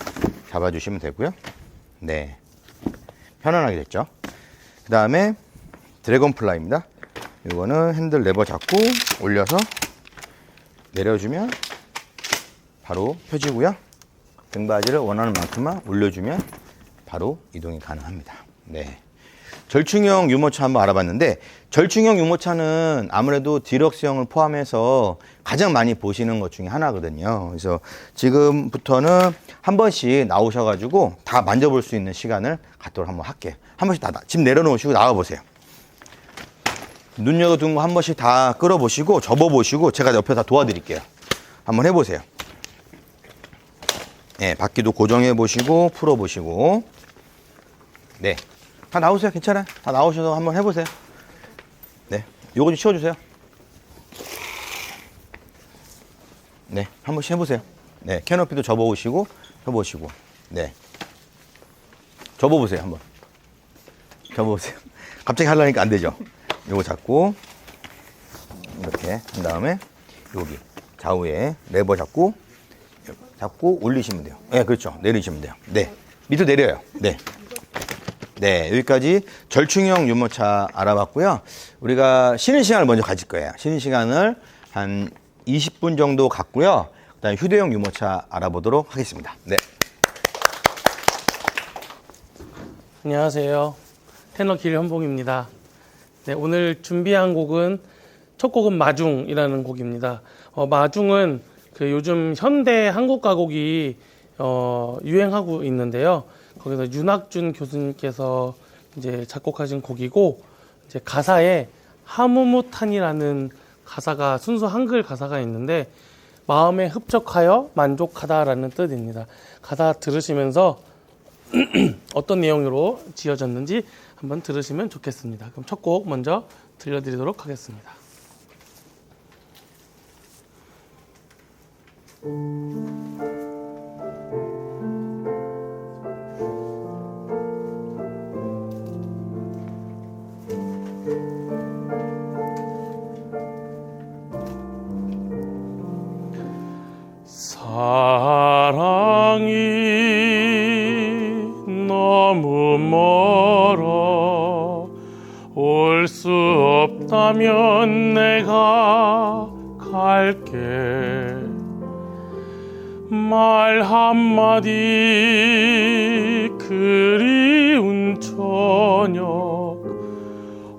잡아주시면 되고요. 네. 편안하게 됐죠. 그 다음에 드래곤플라이입니다. 이거는 핸들 레버 잡고 올려서 내려주면 바로 펴지고요. 등받이를 원하는 만큼만 올려주면 바로 이동이 가능합니다. 네. 절충형 유모차 한번 알아봤는데 절충형 유모차는 아무래도 디럭스형을 포함해서 가장 많이 보시는 것 중에 하나거든요. 그래서 지금부터는 한 번씩 나오셔가지고 다 만져볼 수 있는 시간을 갖도록 한번 할게요. 한 번씩 다 집 내려놓으시고 나와보세요. 눈여겨둔 거 한 번씩 다 끌어보시고 접어보시고 제가 옆에 다 도와드릴게요. 한번 해보세요. 네, 바퀴도 고정해보시고 풀어보시고 네, 다 나오세요. 괜찮아요. 다 나오셔서 한번 해보세요. 네, 요거 좀 치워주세요. 네, 한 번씩 해보세요. 네, 캐노피도 접어보시고 해보시고 네, 접어보세요 한번. 접어보세요. 갑자기 하려니까 안 되죠. 요거 잡고 이렇게 한 다음에 여기 좌우에 레버 잡고 올리시면 돼요. 네, 그렇죠. 내리시면 돼요. 네, 밑으로 내려요. 네. 네, 여기까지 절충형 유모차 알아봤고요. 우리가 쉬는 시간을 먼저 가질 거예요. 쉬는 시간을 한 20분 정도 갖고요. 그다음에 휴대용 유모차 알아보도록 하겠습니다. 네. 안녕하세요. 테너 길현봉입니다. 네, 오늘 준비한 곡은 첫 곡은 마중이라는 곡입니다. 마중은 그 요즘 현대 한국 가곡이 유행하고 있는데요. 거기서 윤학준 교수님께서 이제 작곡하신 곡이고, 이제 가사에 하무무탄이라는 가사가 순수 한글 가사가 있는데 마음에 흡족하여 만족하다라는 뜻입니다. 가사 들으시면서 어떤 내용으로 지어졌는지 한번 들으시면 좋겠습니다. 그럼 첫 곡 먼저 들려드리도록 하겠습니다. 사랑이 너무 멀어 올 수 없다면 내가 갈게. 말 한마디 그리운 저녁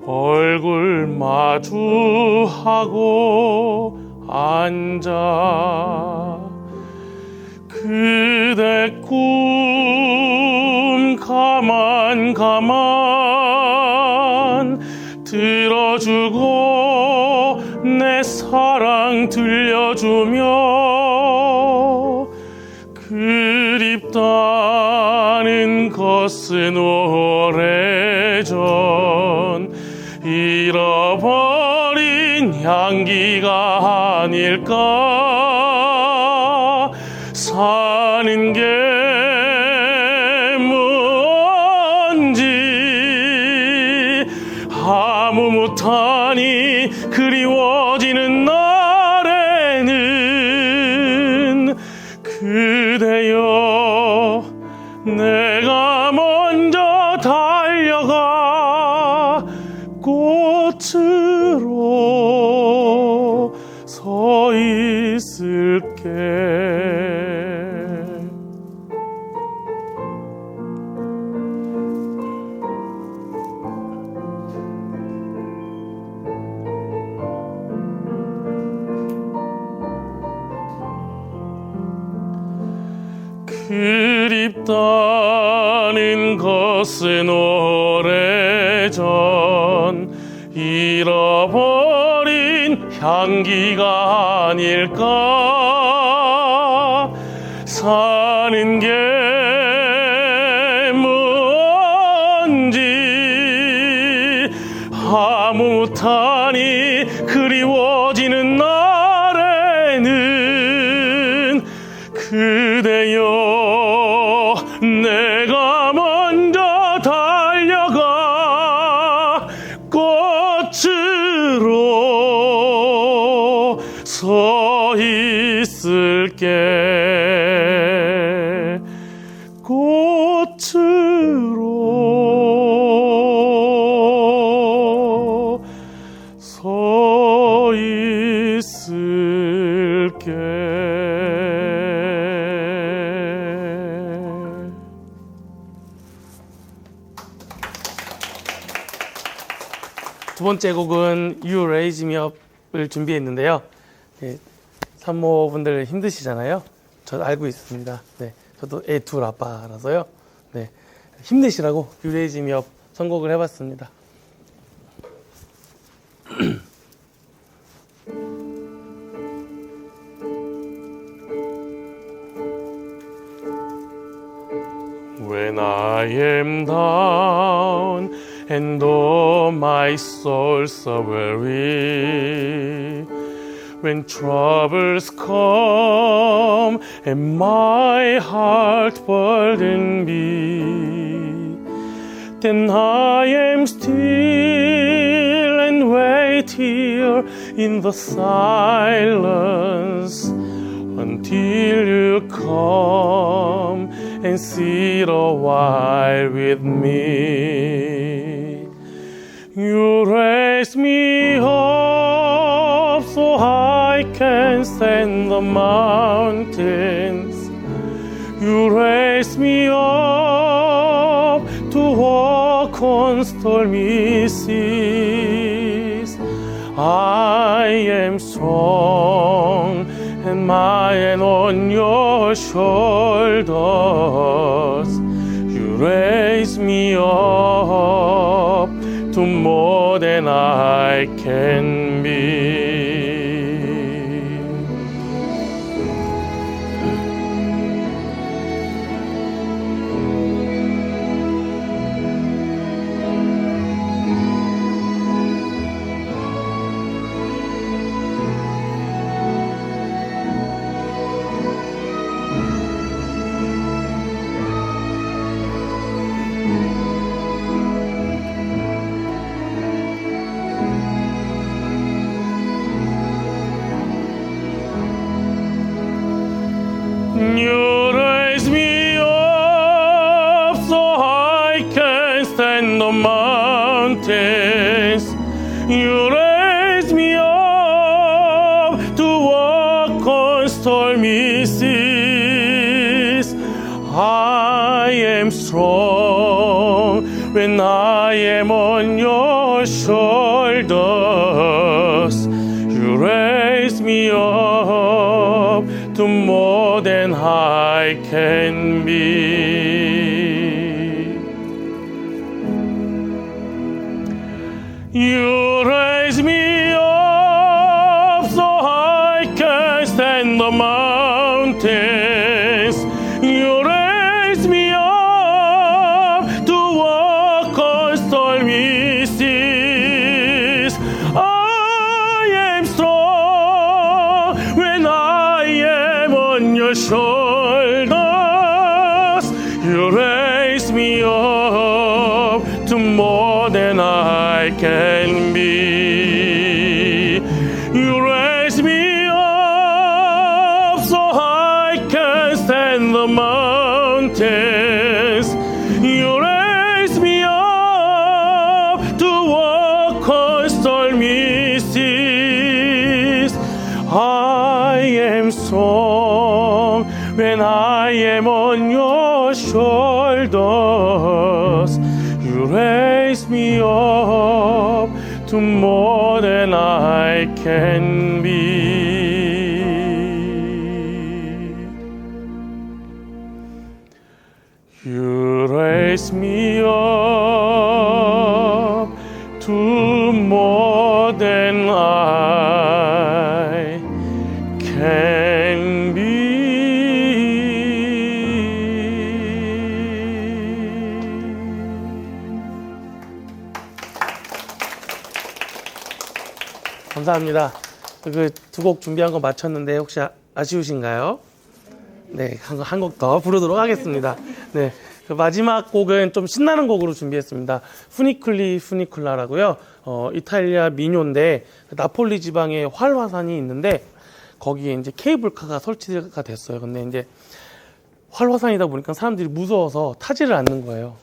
얼굴 마주하고 앉아 그대 꿈 가만 들어주고 내 사랑 들려주며 그립다는 것은 오래전 잃어버린 향기가 아닐까. 사는 게 뭔지 아무 못하니 그리워지는 날에는 그대여 내가 먼저 달려가 꽃으로 서 있을게. 그립다는 것은 오래전 잃어버린 향기가 아닐까. 사는 게 뭔지 아무 못하니 그리워지는 날에는 그대여 내가 먼저 달려가 꽃으로 서 있을게. 꽃으로 서 있을게. 두 번째 곡은 You Raise Me Up을 준비했는데요. 네, 산모분들 힘드시잖아요. 저 알고 있습니다. 네, 저도 애 둘 아빠라서요. 네, 힘내시라고 You Raise Me Up 선곡을 해봤습니다. When I am down and oh my soul so weary, when troubles come and my heart burden me, then I am still and wait here in the silence until you come and sit a while with me. You raise me up so I can stand the mountains. You raise me up to walk on stormy seas. I am strong and my hand on your shoulders. You raise me up to more than I can be. You raise me up so I can stand the mountains. You raise me up to walk on stormy seas. I am strong when I am on your shoulders. You raise me up to more than I can be. You raise me up so I can stand the mountains. You raise me up to walk on stormy seas. I am strong when I am on your shoulders. You raise me up to more than I can be. You raise me up so I can stand the mountains. You raise me up to walk on stormy seas. I am strong when I am on your shoulders. You raise me up to more than I can be. You raise me up to more than I can be. 감사합니다. 그 두 곡 준비한 거 마쳤는데 혹시 아쉬우신가요? 네, 한 곡 더 부르도록 하겠습니다. 네, 그 마지막 곡은 좀 신나는 곡으로 준비했습니다. 푸니쿨리 푸니쿨라라고요. 이탈리아 민요인데 나폴리 지방에 활화산이 있는데 거기에 이제 케이블카가 설치가 됐어요. 근데 이제 활화산이다 보니까 사람들이 무서워서 타지를 않는 거예요.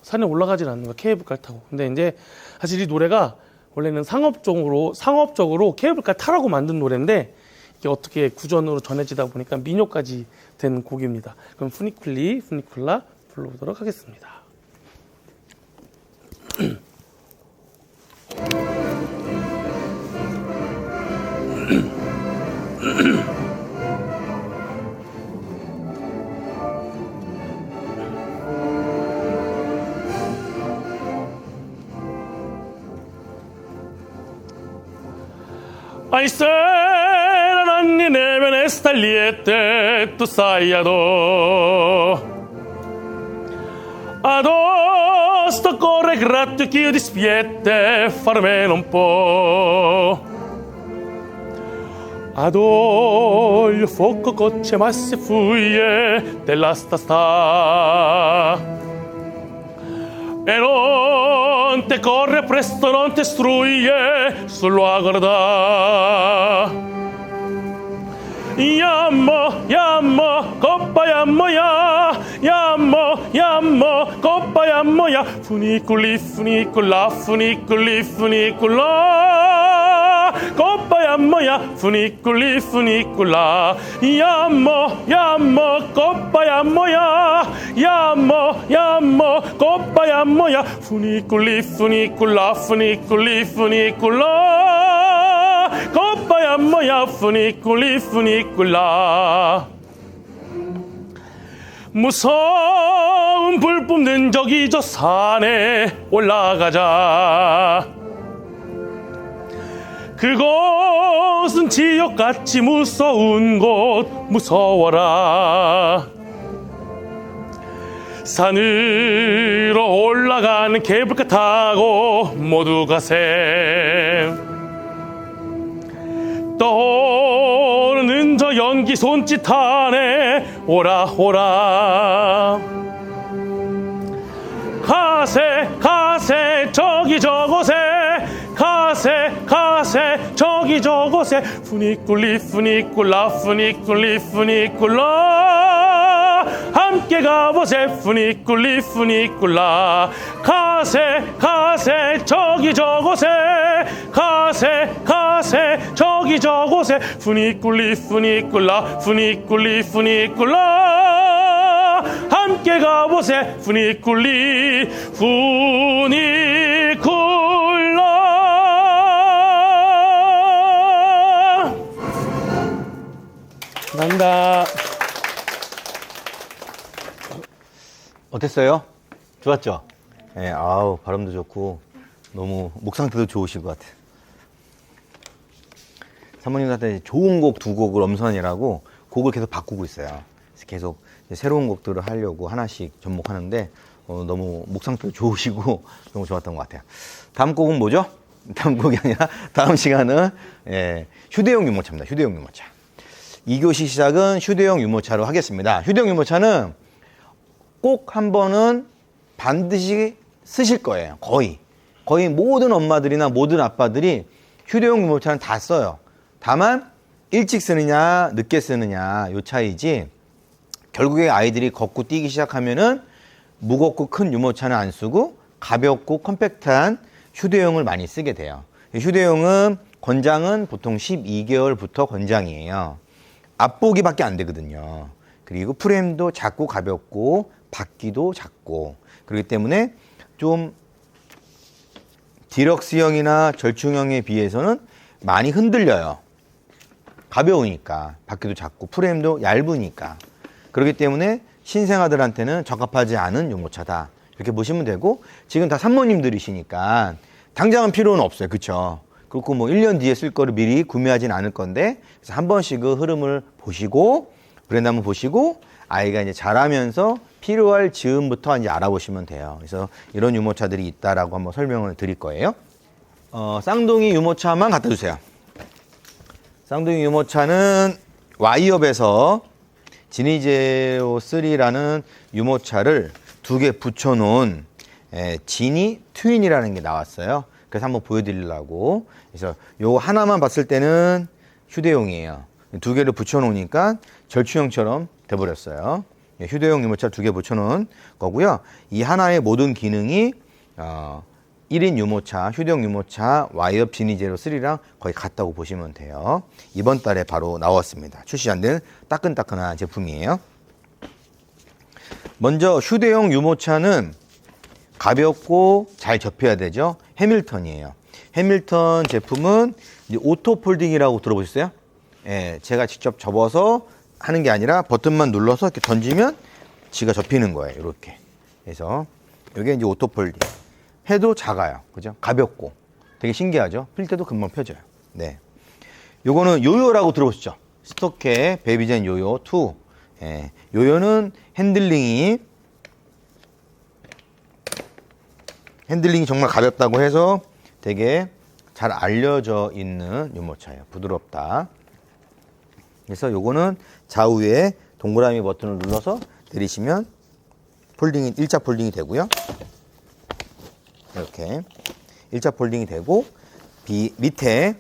산에 올라가질 않는 거예요. 케이블카를 타고. 근데 이제 사실 이 노래가 원래는 상업적으로 케이블카 타라고 만든 노래인데 이게 어떻게 구전으로 전해지다 보니까 민요까지 된 곡입니다. 그럼 푸니쿨리 푸니쿨라 불러보도록 하겠습니다. Ai sera nanni neve ne stagliette tu sai adò sto corre gratto che io dispiette farmelo un po' adò il fuoco cocce masse fuglie della sta e non te corre presto, non te struglie, solo a guardare. Yammo, yammo, coppa yammoya, yammo, yammo, coppa yammoya, funiculi, funicula, funiculi, funicula, coppa yammoya, funiculi, funicula, yammo, yammo, coppa yammoya, yammo, yammo, coppa yammoya, funiculi, funicula, funiculi, funicula, coppa yammoya, funiculi, funicula. 무서운 불 뿜는 저기 저 산에 올라가자. 그곳은 지옥같이 무서운 곳, 무서워라. 산으로 올라가는 케이블카 타고 모두 가세. 떠오르는 저 연기 손짓 안에 오라 오라. 가세 가세 저기 저곳에, 가세 가세 저기 저곳에, 푸니꿀리 푸니꿀라 푸니꿀리 푸니꿀라, 함께 가보세 푸니꿀리 푸니꿀라. 가세 가세 저기 저곳에, 가세 가세 저기 저곳에, 푸니꿀리 푸니꿀라 푸니꿀리 푸니꿀라, 함께 가보세 푸니꿀리 푸니꿀라. 감사합니다. 어땠어요? 좋았죠? 예, 아우, 발음도 좋고, 너무 목 상태도 좋으실 것 같아요. 사모님한테 좋은 곡 두 곡을 엄선이라고 곡을 계속 바꾸고 있어요. 그래서 계속 새로운 곡들을 하려고 하나씩 접목하는데, 너무 목 상태도 좋으시고, 너무 좋았던 것 같아요. 다음 곡은 뭐죠? 다음 곡이 아니라, 다음 시간은, 휴대용 유모차입니다. 휴대용 유모차. 2교시 시작은 휴대용 유모차로 하겠습니다. 휴대용 유모차는 꼭 한 번은 반드시 쓰실 거예요. 거의 모든 엄마들이나 모든 아빠들이 휴대용 유모차는 다 써요. 다만 일찍 쓰느냐 늦게 쓰느냐 요 차이지, 결국에 아이들이 걷고 뛰기 시작하면은 무겁고 큰 유모차는 안 쓰고 가볍고 컴팩트한 휴대용을 많이 쓰게 돼요. 휴대용은 권장은 보통 12개월부터 권장이에요. 앞보기밖에 안 되거든요. 그리고 프레임도 작고 가볍고 바퀴도 작고, 그렇기 때문에 좀 디럭스형이나 절충형에 비해서는 많이 흔들려요. 가벼우니까, 바퀴도 작고 프레임도 얇으니까. 그렇기 때문에 신생아들한테는 적합하지 않은 유모차다, 이렇게 보시면 되고, 지금 다 산모님들이시니까 당장은 필요는 없어요. 그쵸? 그렇고 뭐 1년 뒤에 쓸 거를 미리 구매하진 않을 건데, 그래서 한 번씩 그 흐름을 보시고, 브랜드 한번 보시고, 아이가 이제 자라면서 필요할 즈음부터 이제 알아보시면 돼요. 그래서 이런 유모차들이 있다라고 한번 설명을 드릴 거예요. 쌍둥이 유모차만 갖다 주세요. 쌍둥이 유모차는 와이업에서 지니제로 3라는 유모차를 2개 붙여놓은 지니 트윈이라는 게 나왔어요. 그래서 한번 보여드리려고. 그래서 요거 하나만 봤을 때는 휴대용이에요. 2개를 붙여놓으니까 절충형처럼 돼버렸어요. 휴대용 유모차 2개 붙여놓은 거고요. 이 하나의 모든 기능이 1인 유모차, 휴대용 유모차 와이업 지니제로 3랑 거의 같다고 보시면 돼요. 이번 달에 바로 나왔습니다. 출시 안 된 따끈따끈한 제품이에요. 먼저 휴대용 유모차는 가볍고 잘 접혀야 되죠. 해밀턴이에요. 해밀턴 제품은 이제 오토 폴딩이라고 들어보셨어요? 예, 제가 직접 접어서 하는 게 아니라 버튼만 눌러서 이렇게 던지면 지가 접히는 거예요. 이렇게. 그래서 이게 이제 오토 폴딩. 해도 작아요. 그죠? 가볍고. 되게 신기하죠? 필 때도 금방 펴져요. 네. 요거는 요요라고 들어보셨죠? 스토케 베이비젠 요요 2. 예. 요요는 핸들링이 정말 가볍다고 해서 되게 잘 알려져 있는 유모차예요. 부드럽다. 그래서 요거는 좌우에 동그라미 버튼을 눌러서 내리시면 폴딩이, 일자 폴딩이 되고요. 이렇게 1차 폴딩이 되고 밑에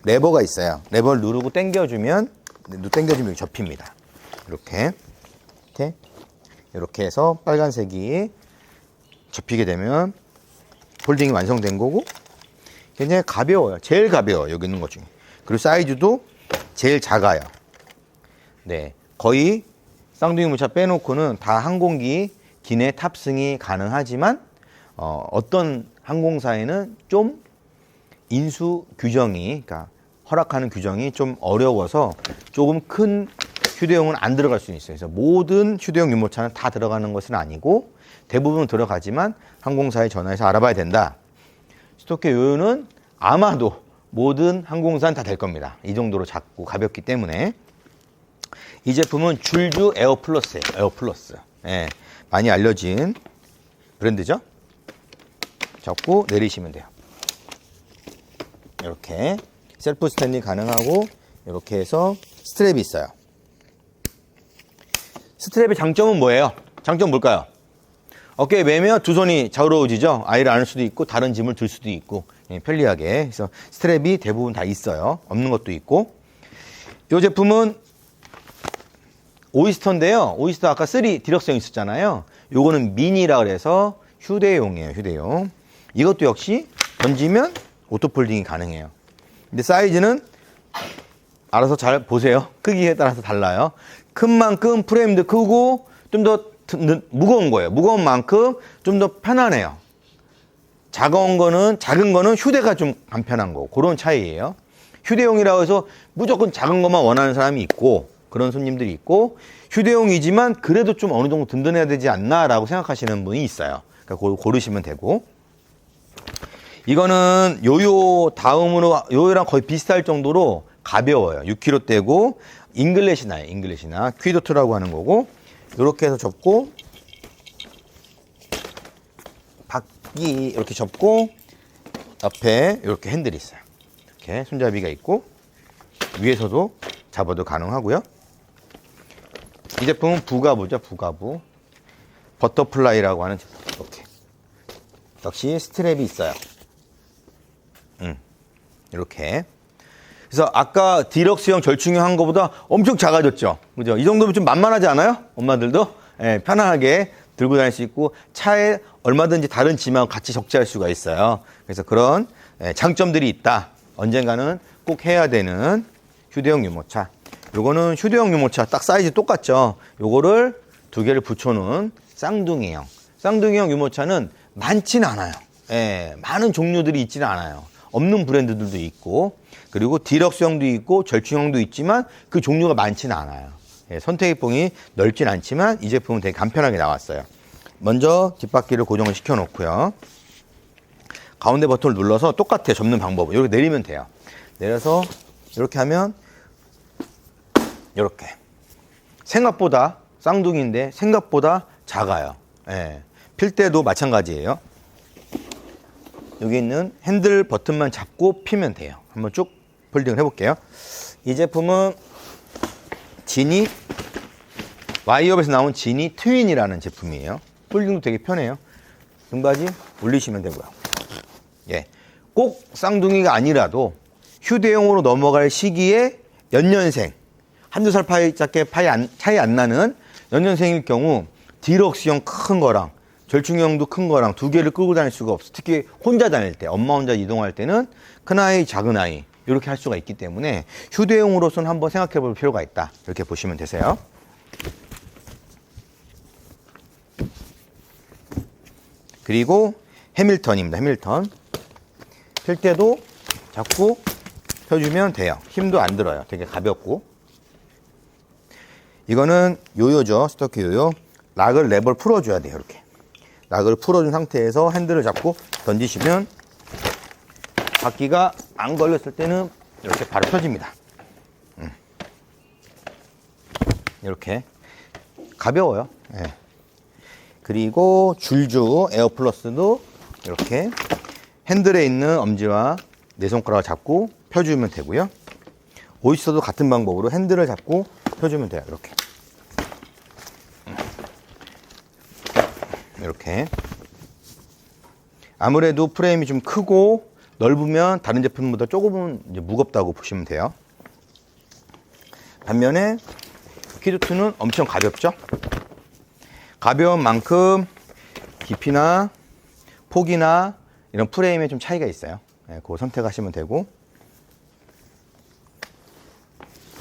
레버가 있어요. 레버를 누르고 당겨주면 여기 접힙니다. 이렇게 해서 빨간색이 접히게 되면 폴딩이 완성된 거고 굉장히 가벼워요. 제일 가벼워요. 여기 있는 것 중에. 그리고 사이즈도 제일 작아요. 네, 거의 쌍둥이 유모차 빼놓고는 다 항공기 기내 탑승이 가능하지만 어떤 항공사에는 좀 인수 규정이, 그러니까 허락하는 규정이 좀 어려워서 조금 큰 휴대용은 안 들어갈 수 있어요. 그래서 모든 휴대용 유모차는 다 들어가는 것은 아니고 대부분 들어가지만 항공사에 전화해서 알아봐야 된다. 스토케 요요는 아마도 모든 항공사는 다 될 겁니다. 이 정도로 작고 가볍기 때문에. 이 제품은 줄주 에어플러스예요. 에어플러스. 예, 많이 알려진 브랜드죠. 잡고 내리시면 돼요. 이렇게 셀프 스탠딩 가능하고 이렇게 해서 스트랩이 있어요. 스트랩의 장점은 뭐예요? 장점 뭘까요? 어깨에 매면 두 손이 자유로워지죠. 아이를 안을 수도 있고 다른 짐을 들 수도 있고 편리하게. 그래서 스트랩이 대부분 다 있어요. 없는 것도 있고. 이 제품은 오이스터인데요. 오이스터 아까 3 디럭스형 있었잖아요. 요거는 미니라 그래서 휴대용이에요. 휴대용. 이것도 역시 던지면 오토폴딩이 가능해요. 근데 사이즈는 알아서 잘 보세요. 크기에 따라서 달라요. 큰 만큼 프레임도 크고 좀 더 무거운 거예요. 무거운 만큼 좀 더 편하네요. 작은 거는 휴대가 좀 안 편한 거. 그런 차이예요. 휴대용이라고 해서 무조건 작은 것만 원하는 사람이 있고 그런 손님들이 있고 휴대용이지만 그래도 좀 어느 정도 든든해야 되지 않나 라고 생각하시는 분이 있어요. 그러니까 고르시면 되고. 이거는 요요 다음으로 요요랑 거의 비슷할 정도로 가벼워요. 6kg대고 잉글래시나요. 잉글래시나 퀴도트라고 하는 거고 이렇게 해서 접고 바퀴 이렇게 접고 옆에 이렇게 핸들이 있어요. 이렇게 손잡이가 있고 위에서도 잡아도 가능하고요. 이 제품은 부가부죠. 부가부 버터플라이라고 하는 제품. 이렇게 역시 스트랩이 있어요. 이렇게. 그래서 아까 디럭스형 절충형 한 거보다 엄청 작아졌죠. 그죠? 이 정도면 좀 만만하지 않아요? 엄마들도 편안하게 들고 다닐 수 있고 차에 얼마든지 다른 짐하고 같이 적재할 수가 있어요. 그래서 그런 장점들이 있다. 언젠가는 꼭 해야 되는 휴대용 유모차. 요거는 휴대용 유모차 딱 사이즈 똑같죠. 요거를 두 개를 붙여놓은 쌍둥이형. 쌍둥이형 유모차는 많지는 않아요. 많은 종류들이 있지는 않아요. 없는 브랜드들도 있고 그리고 디럭스형도 있고 절충형도 있지만 그 종류가 많지는 않아요. 선택의 폭이 넓진 않지만 이 제품은 되게 간편하게 나왔어요. 먼저 뒷바퀴를 고정을 시켜 놓고요. 가운데 버튼을 눌러서 똑같아요. 접는 방법은 이렇게 내리면 돼요. 내려서 이렇게 하면 이렇게 생각보다 쌍둥이인데 생각보다 작아요. 필 때도 마찬가지예요. 여기 있는 핸들 버튼만 잡고 피면 돼요. 한번 쭉 폴딩을 해볼게요. 이 제품은 지니 와이업에서 나온 지니 트윈이라는 제품이에요. 폴딩도 되게 편해요. 등받이 올리시면 되고요. 꼭 쌍둥이가 아니라도 휴대용으로 넘어갈 시기에 연년생 한두 살 차이 안 나는 연년생일 경우 디럭스형 큰 거랑 절충형도 큰 거랑 두 개를 끌고 다닐 수가 없어. 특히 혼자 다닐 때, 엄마 혼자 이동할 때는 큰 아이, 작은 아이 이렇게 할 수가 있기 때문에 휴대용으로서는 한번 생각해 볼 필요가 있다. 이렇게 보시면 되세요. 그리고 해밀턴입니다. 해밀턴. 필 때도 잡고 펴주면 돼요. 힘도 안 들어요. 되게 가볍고. 이거는 요요죠. 스토크 요요. 락을 랩을 풀어줘야 돼요. 이렇게. 락을 풀어준 상태에서 핸들을 잡고 던지시면 바퀴가 안 걸렸을 때는 이렇게 바로 펴집니다. 이렇게 가벼워요. 그리고 줄주 에어플러스도 이렇게 핸들에 있는 엄지와 네 손가락을 잡고 펴주면 되고요. 오이스터도 같은 방법으로 핸들을 잡고 펴주면 돼요. 이렇게 아무래도 프레임이 좀 크고 넓으면 다른 제품보다 조금은 이제 무겁다고 보시면 돼요. 반면에 퀴드2는 엄청 가볍죠. 가벼운 만큼 깊이나 폭이나 이런 프레임에 좀 차이가 있어요. 네, 그거 선택하시면 되고,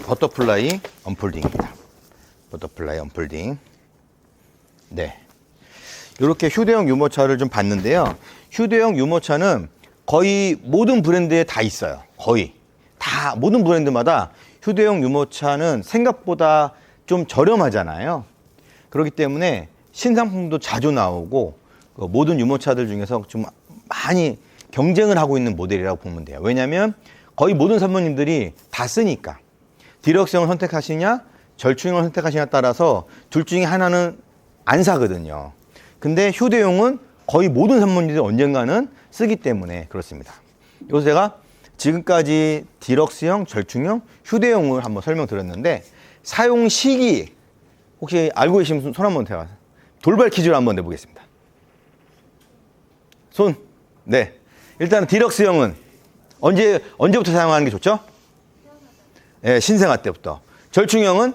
버터플라이 언폴딩입니다. 버터플라이 언폴딩. 네, 이렇게 휴대용 유모차를 좀 봤는데요. 휴대용 유모차는 거의 모든 브랜드에 다 있어요. 거의 다 모든 브랜드마다 휴대용 유모차는 생각보다 좀 저렴하잖아요. 그렇기 때문에 신상품도 자주 나오고 모든 유모차들 중에서 좀 많이 경쟁을 하고 있는 모델이라고 보면 돼요. 왜냐하면 거의 모든 사모님들이 다 쓰니까. 디럭스형을 선택하시냐 절충형을 선택하시냐에 따라서 둘 중에 하나는 안 사거든요. 근데 휴대용은 거의 모든 사모님들이 언젠가는 쓰기 때문에 그렇습니다. 여기서 제가 지금까지 디럭스형, 절충형, 휴대용을 한번 설명드렸는데, 사용 시기 혹시 알고 계시면 손 한번 대봐. 돌발 퀴즈를 한번 내보겠습니다. 손. 네. 일단 디럭스형은 언제부터 사용하는 게 좋죠? 네, 신생아 때부터. 절충형은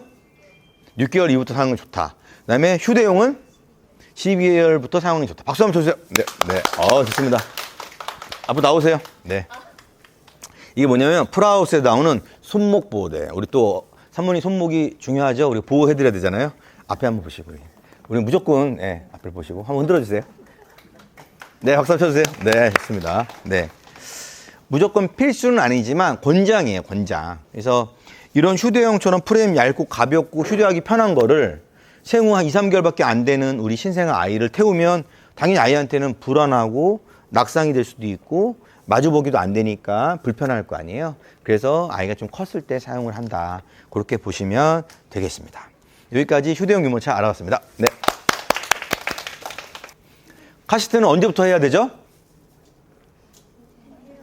6개월 이후부터 사용하는 게 좋다. 그다음에 휴대용은 12개월부터 사용하는 게 좋다. 박수 한번 쳐주세요. 네, 네. 좋습니다. 앞으로 나오세요. 네. 이게 뭐냐면 풀하우스에 나오는 손목 보호대. 우리 또 사모님 손목이 중요하죠. 우리 보호해드려야 되잖아요. 앞에 한번 보시고. 우리 무조건 앞을 보시고 한번 흔들어 주세요. 네, 박수 한번 쳐주세요. 네, 좋습니다. 네. 무조건 필수는 아니지만 권장이에요, 권장. 그래서 이런 휴대용처럼 프레임 얇고 가볍고 휴대하기 편한 거를 생후 한 2, 3개월밖에 안 되는 우리 신생아 아이를 태우면 당연히 아이한테는 불안하고 낙상이 될 수도 있고 마주보기도 안 되니까 불편할 거 아니에요. 그래서 아이가 좀 컸을 때 사용을 한다. 그렇게 보시면 되겠습니다. 여기까지 휴대용 유모차 알아봤습니다. 네. 카시트는 언제부터 해야 되죠?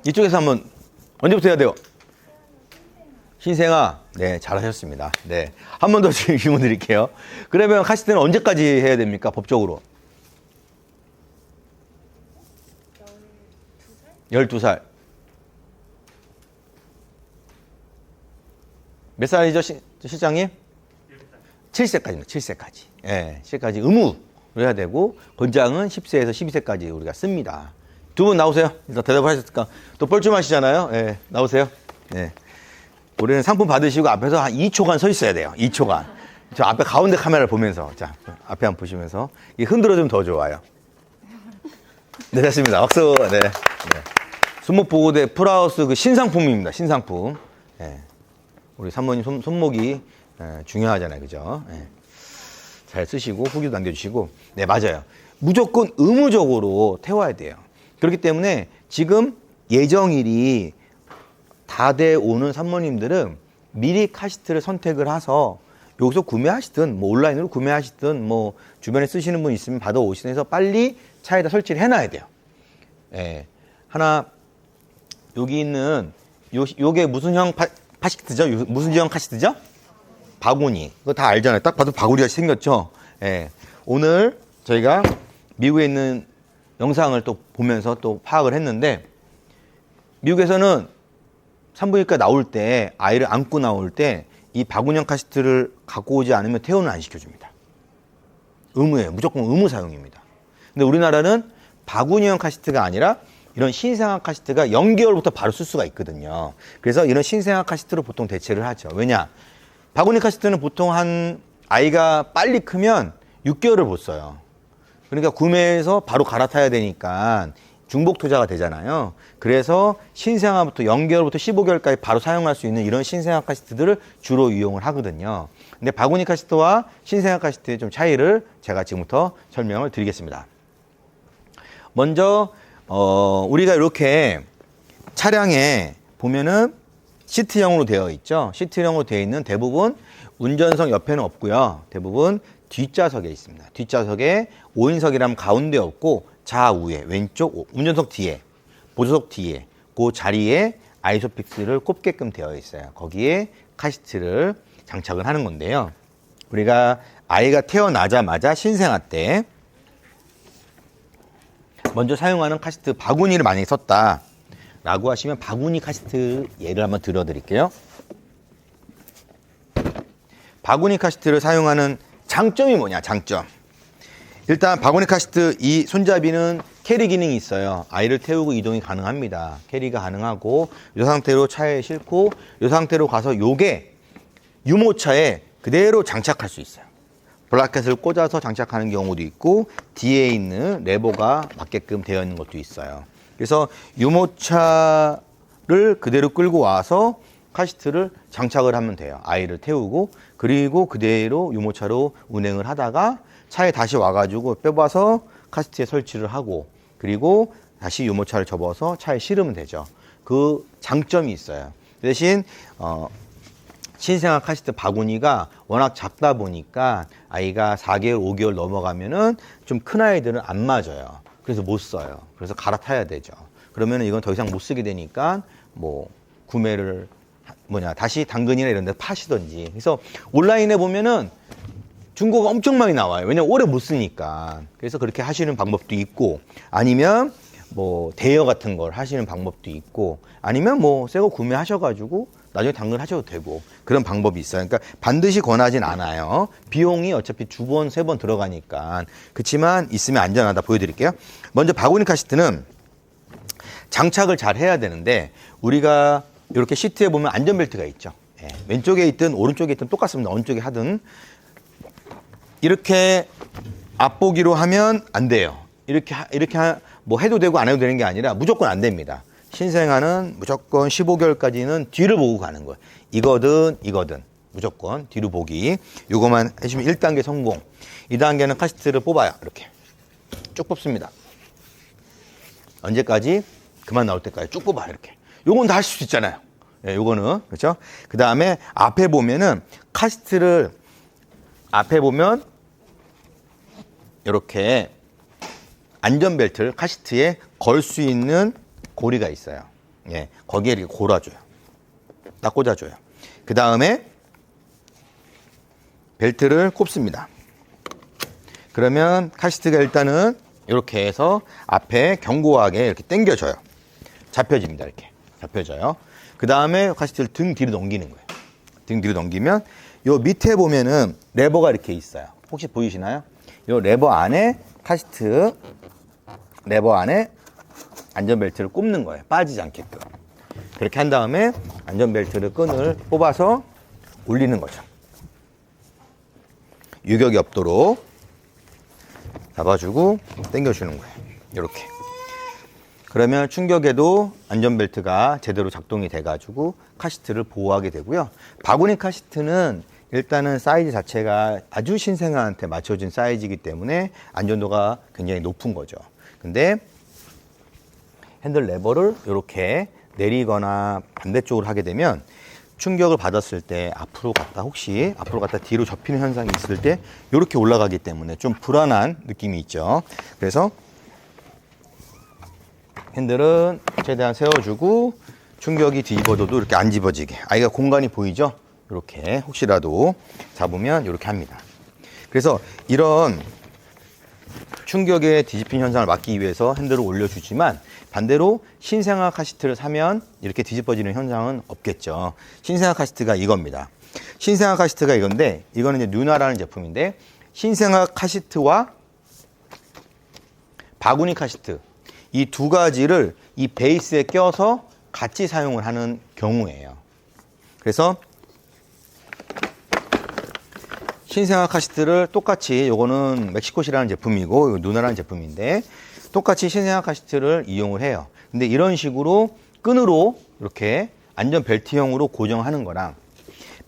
이쪽에서 한번 언제부터 해야 돼요? 신생아, 네, 잘하셨습니다. 네, 한 번 더 질문 드릴게요. 그러면 카시트는 언제까지 해야 됩니까? 법적으로? 12살. 몇 살이죠, 실장님? 7세까지입니다. 7세까지. 예, 7세까지 의무를 해야 되고, 권장은 10세에서 12세까지 우리가 씁니다. 두 분 나오세요. 일단 대답을 하셨을까? 또 뻘쭘하시잖아요. 예, 나오세요. 예. 우리는 상품 받으시고 앞에서 한 2초간 서 있어야 돼요. 2초간. 저 앞에 가운데 카메라를 보면서. 자, 앞에 한번 보시면서. 이 흔들어주면 더 좋아요. 네, 됐습니다. 박수. 네. 네. 손목 보호대 풀하우스 그 신상품입니다. 신상품. 네. 우리 사모님 손목이 중요하잖아요. 그죠? 네. 잘 쓰시고 후기도 남겨주시고. 네, 맞아요. 무조건 의무적으로 태워야 돼요. 그렇기 때문에 지금 예정일이 다 돼 오는 산모님들은 미리 카시트를 선택을 해서 여기서 구매하시든 뭐 온라인으로 구매하시든 뭐 주변에 쓰시는 분 있으면 받아 오시든 해서 빨리 차에다 설치를 해놔야 돼요. 예. 하나 여기 있는 요게 무슨 형 카시트죠? 무슨 형 카시트죠? 바구니. 그거 다 알잖아요. 딱 봐도 바구니가 생겼죠. 예. 오늘 저희가 미국에 있는 영상을 또 보면서 또 파악을 했는데, 미국에서는 산부인과 나올 때 아이를 안고 나올 때 이 바구니형 카시트를 갖고 오지 않으면 퇴원을 안 시켜줍니다. 의무예요. 무조건 의무 사용입니다. 근데 우리나라는 바구니형 카시트가 아니라 이런 신생아 카시트가 0개월부터 바로 쓸 수가 있거든요. 그래서 이런 신생아 카시트로 보통 대체를 하죠. 왜냐? 바구니 카시트는 보통 한 아이가 빨리 크면 6개월을 못 써요. 그러니까 구매해서 바로 갈아타야 되니까 중복 투자가 되잖아요. 그래서 신생아부터 0개월부터 15개월까지 바로 사용할 수 있는 이런 신생아 카시트들을 주로 이용을 하거든요. 근데 바구니 카시트와 신생아 카시트의 좀 차이를 제가 지금부터 설명을 드리겠습니다. 먼저 우리가 이렇게 차량에 보면은 시트형으로 되어 있죠. 시트형으로 되어 있는 대부분 운전석 옆에는 없고요. 대부분 뒷좌석에 있습니다. 뒷좌석에 5인석이라면 가운데 없고 좌우에 왼쪽 운전석 뒤에 보조석 뒤에 그 자리에 아이소픽스를 꼽게끔 되어 있어요. 거기에 카시트를 장착을 하는 건데요. 우리가 아이가 태어나자마자 신생아 때 먼저 사용하는 카시트 바구니를 만약에 썼다 라고 하시면 바구니 카시트 예를 한번 들어드릴게요. 바구니 카시트를 사용하는 장점이 뭐냐, 장점. 일단 바구니 카시트 이 손잡이는 캐리 기능이 있어요. 아이를 태우고 이동이 가능합니다. 캐리가 가능하고 이 상태로 차에 싣고 이 상태로 가서 요게 유모차에 그대로 장착할 수 있어요. 브라켓을 꽂아서 장착하는 경우도 있고 뒤에 있는 레버가 맞게끔 되어 있는 것도 있어요. 그래서 유모차를 그대로 끌고 와서 카시트를 장착을 하면 돼요. 아이를 태우고 그리고 그대로 유모차로 운행을 하다가 차에 다시 와가지고 빼봐서 카시트에 설치를 하고 그리고 다시 유모차를 접어서 차에 실으면 되죠. 그 장점이 있어요. 대신 신생아 카시트 바구니가 워낙 작다 보니까 아이가 4개월, 5개월 넘어가면은 좀 큰 아이들은 안 맞아요. 그래서 못 써요. 그래서 갈아타야 되죠. 그러면 이건 더 이상 못 쓰게 되니까 뭐 구매를 다시 당근이나 이런 데 파시던지. 그래서 온라인에 보면은 중고가 엄청 많이 나와요. 왜냐면 오래 못 쓰니까. 그래서 그렇게 하시는 방법도 있고 아니면 뭐 대여 같은 걸 하시는 방법도 있고 아니면 뭐 새 거 구매하셔가지고 나중에 당근하셔도 되고 그런 방법이 있어요. 그러니까 반드시 권하진 않아요. 비용이 어차피 2번, 3번 들어가니까. 그렇지만 있으면 안전하다 보여드릴게요. 먼저 바구니 카시트는 장착을 잘 해야 되는데 우리가 이렇게 시트에 보면 안전벨트가 있죠. 예, 왼쪽에 있든 오른쪽에 있든 똑같습니다. 어느 쪽에 하든. 이렇게 앞보기로 하면 안 돼요. 이렇게 뭐 해도 되고 안 해도 되는 게 아니라 무조건 안 됩니다. 신생아는 무조건 15개월까지는 뒤를 보고 가는 거예요. 이거든 무조건 뒤로 보기. 이거만 해주면 1단계 성공. 2단계는 카시트를 뽑아요. 이렇게 쭉 뽑습니다. 언제까지? 그만 나올 때까지 쭉 뽑아요. 이렇게. 요건 다 할 수 있잖아요. 예, 요거는 그렇죠. 그 다음에 앞에 보면은 카시트를 앞에 보면 이렇게 안전벨트를 카시트에 걸 수 있는 고리가 있어요. 예, 거기에 이렇게 골아줘요. 딱 꽂아줘요. 그 다음에 벨트를 꼽습니다. 그러면 카시트가 일단은 이렇게 해서 앞에 견고하게 이렇게 당겨져요. 잡혀집니다. 이렇게 잡혀져요. 그 다음에 카시트를 등 뒤로 넘기는 거예요. 등 뒤로 넘기면 요 밑에 보면은 레버가 이렇게 있어요. 혹시 보이시나요? 요 레버 안에 카시트 레버 안에 안전벨트를 꼽는 거예요. 빠지지 않게끔. 그렇게 한 다음에 안전벨트를 끈을 뽑아서 올리는 거죠. 유격이 없도록 잡아주고 당겨주는 거예요. 이렇게. 그러면 충격에도 안전벨트가 제대로 작동이 돼가지고 카시트를 보호하게 되고요. 바구니 카시트는 일단은 사이즈 자체가 아주 신생아한테 맞춰진 사이즈이기 때문에 안전도가 굉장히 높은 거죠. 근데 핸들 레버를 이렇게 내리거나 반대쪽으로 하게 되면 충격을 받았을 때 앞으로 갔다 뒤로 접히는 현상이 있을 때 이렇게 올라가기 때문에 좀 불안한 느낌이 있죠. 그래서 핸들은 최대한 세워주고 충격이 뒤집어져도 이렇게 안 집어지게. 아이가 공간이 보이죠? 이렇게 혹시라도 잡으면 이렇게 합니다. 그래서 이런 충격의 뒤집힌 현상을 막기 위해서 핸들을 올려주지만 반대로 신생아 카시트를 사면 이렇게 뒤집어지는 현상은 없겠죠. 신생아 카시트가 이겁니다. 신생아 카시트가 이건데 이거는 이제 누나라는 제품인데 신생아 카시트와 바구니 카시트 이 두 가지를 이 베이스에 껴서 같이 사용을 하는 경우예요. 그래서 신생아 카시트를 똑같이 요거는 멕시코시라는 제품이고 이거 누나라는 제품인데 똑같이 신생아 카시트를 이용을 해요. 근데 이런 식으로 끈으로 이렇게 안전벨트형으로 고정하는 거랑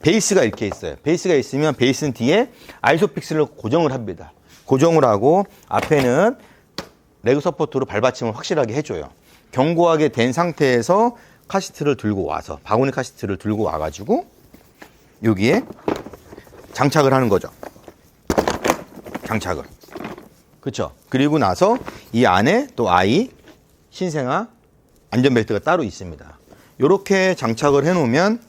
베이스가 이렇게 있어요. 베이스가 있으면 베이스는 뒤에 아이소픽스를 고정을 합니다. 고정을 하고 앞에는 레그 서포트로 발받침을 확실하게 해줘요. 견고하게 된 상태에서 카시트를 들고 와서 바구니 카시트를 들고 와가지고 여기에 장착을 하는 거죠. 장착을. 그렇죠. 그리고 나서 이 안에 또 아이 신생아 안전벨트가 따로 있습니다. 이렇게 장착을 해놓으면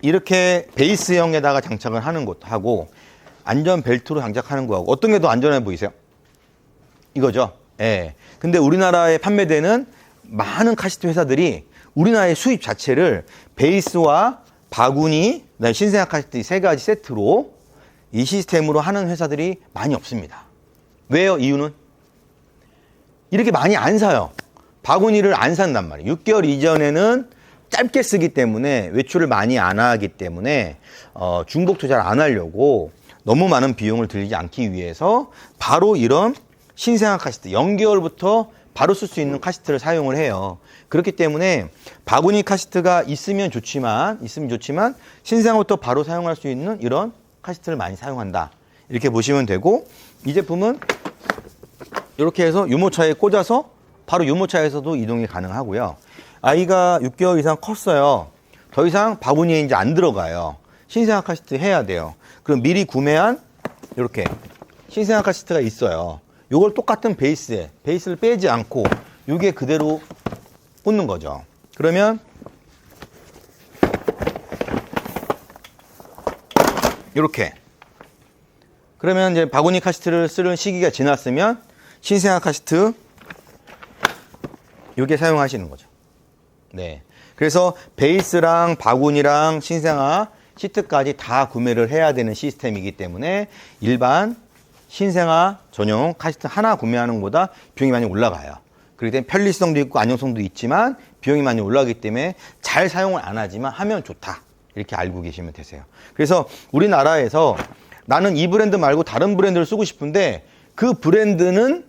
이렇게 베이스형에다가 장착을 하는 것하고 안전벨트로 장착하는 거하고 어떤 게 더 안전해 보이세요? 이거죠. 예. 근데 우리나라에 판매되는 많은 카시트 회사들이 우리나라의 수입 자체를 베이스와 바구니, 그다음에 신생아 카시트 세 가지 세트로 이 시스템으로 하는 회사들이 많이 없습니다. 왜요? 이유는? 이렇게 많이 안 사요. 바구니를 안 산단 말이에요. 6개월 이전에는 짧게 쓰기 때문에 외출을 많이 안 하기 때문에 중복 투자를 안 하려고 너무 많은 비용을 들이지 않기 위해서 바로 이런 신생아 카시트 0개월부터 바로 쓸 수 있는 카시트를 사용을 해요. 그렇기 때문에 바구니 카시트가 있으면 좋지만 신생아부터 바로 사용할 수 있는 이런 카시트를 많이 사용한다. 이렇게 보시면 되고 이 제품은 이렇게 해서 유모차에 꽂아서 바로 유모차에서도 이동이 가능하고요. 아이가 6개월 이상 컸어요. 더 이상 바구니에 이제 안 들어가요. 신생아 카시트 해야 돼요. 그럼 미리 구매한 이렇게 신생아 카시트가 있어요. 요걸 똑같은 베이스를 빼지 않고 요게 그대로 꽂는 거죠. 그러면 이렇게 그러면 이제 바구니 카시트를 쓰는 시기가 지났으면 신생아 카시트 요게 사용하시는 거죠. 네. 그래서 베이스랑 바구니랑 신생아 시트까지 다 구매를 해야 되는 시스템이기 때문에 일반 신생아 전용 카시트 하나 구매하는 것보다 비용이 많이 올라가요. 그렇기 때문에 편리성도 있고 안정성도 있지만 비용이 많이 올라가기 때문에 잘 사용을 안 하지만 하면 좋다. 이렇게 알고 계시면 되세요. 그래서 우리나라에서 나는 이 브랜드 말고 다른 브랜드를 쓰고 싶은데 그 브랜드는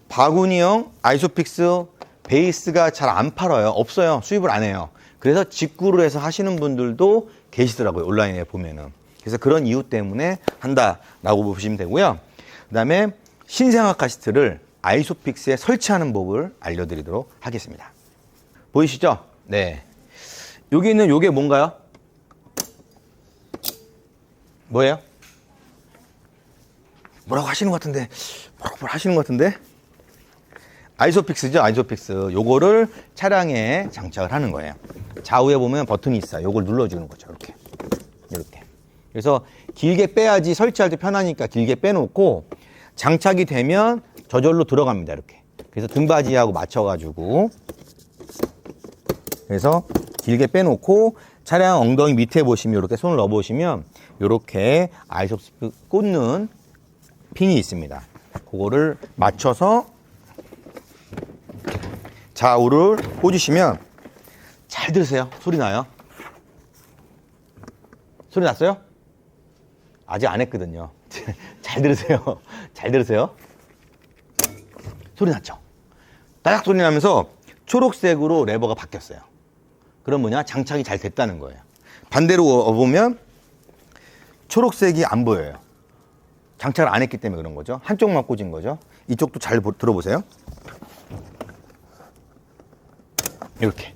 바구니형 아이소픽스 베이스가 잘 안 팔아요. 없어요. 수입을 안 해요. 그래서 직구를 해서 하시는 분들도 계시더라고요. 온라인에 보면은. 그래서 그런 이유 때문에 한다라고 보시면 되고요. 그 다음에 신생아 카시트를 아이소픽스에 설치하는 법을 알려드리도록 하겠습니다. 보이시죠? 네. 여기 있는 요게 뭔가요? 뭐예요? 뭐라고 하시는 것 같은데, 뭐라고 하시는 것 같은데? 아이소픽스죠, 아이소픽스. 요거를 차량에 장착을 하는 거예요. 좌우에 보면 버튼이 있어요. 요걸 눌러주는 거죠. 이렇게. 이렇게. 그래서 길게 빼야지 설치할 때 편하니까 길게 빼놓고 장착이 되면 저절로 들어갑니다. 이렇게. 그래서 등받이하고 맞춰가지고. 그래서 길게 빼놓고 차량 엉덩이 밑에 보시면 이렇게 손을 넣어보시면 이렇게 아이소픽스 꽂는 핀이 있습니다. 그거를 맞춰서 좌우를 꽂으시면 잘 들으세요. 소리 나요? 소리 났어요? 아직 안 했거든요. 잘 들으세요. 잘 들으세요. 소리 났죠? 따닥 소리 나면서 초록색으로 레버가 바뀌었어요. 그럼 뭐냐? 장착이 잘 됐다는 거예요. 반대로 보면 초록색이 안 보여요. 장착을 안 했기 때문에 그런 거죠. 한쪽만 꽂은 거죠. 이쪽도 잘 들어보세요. 이렇게.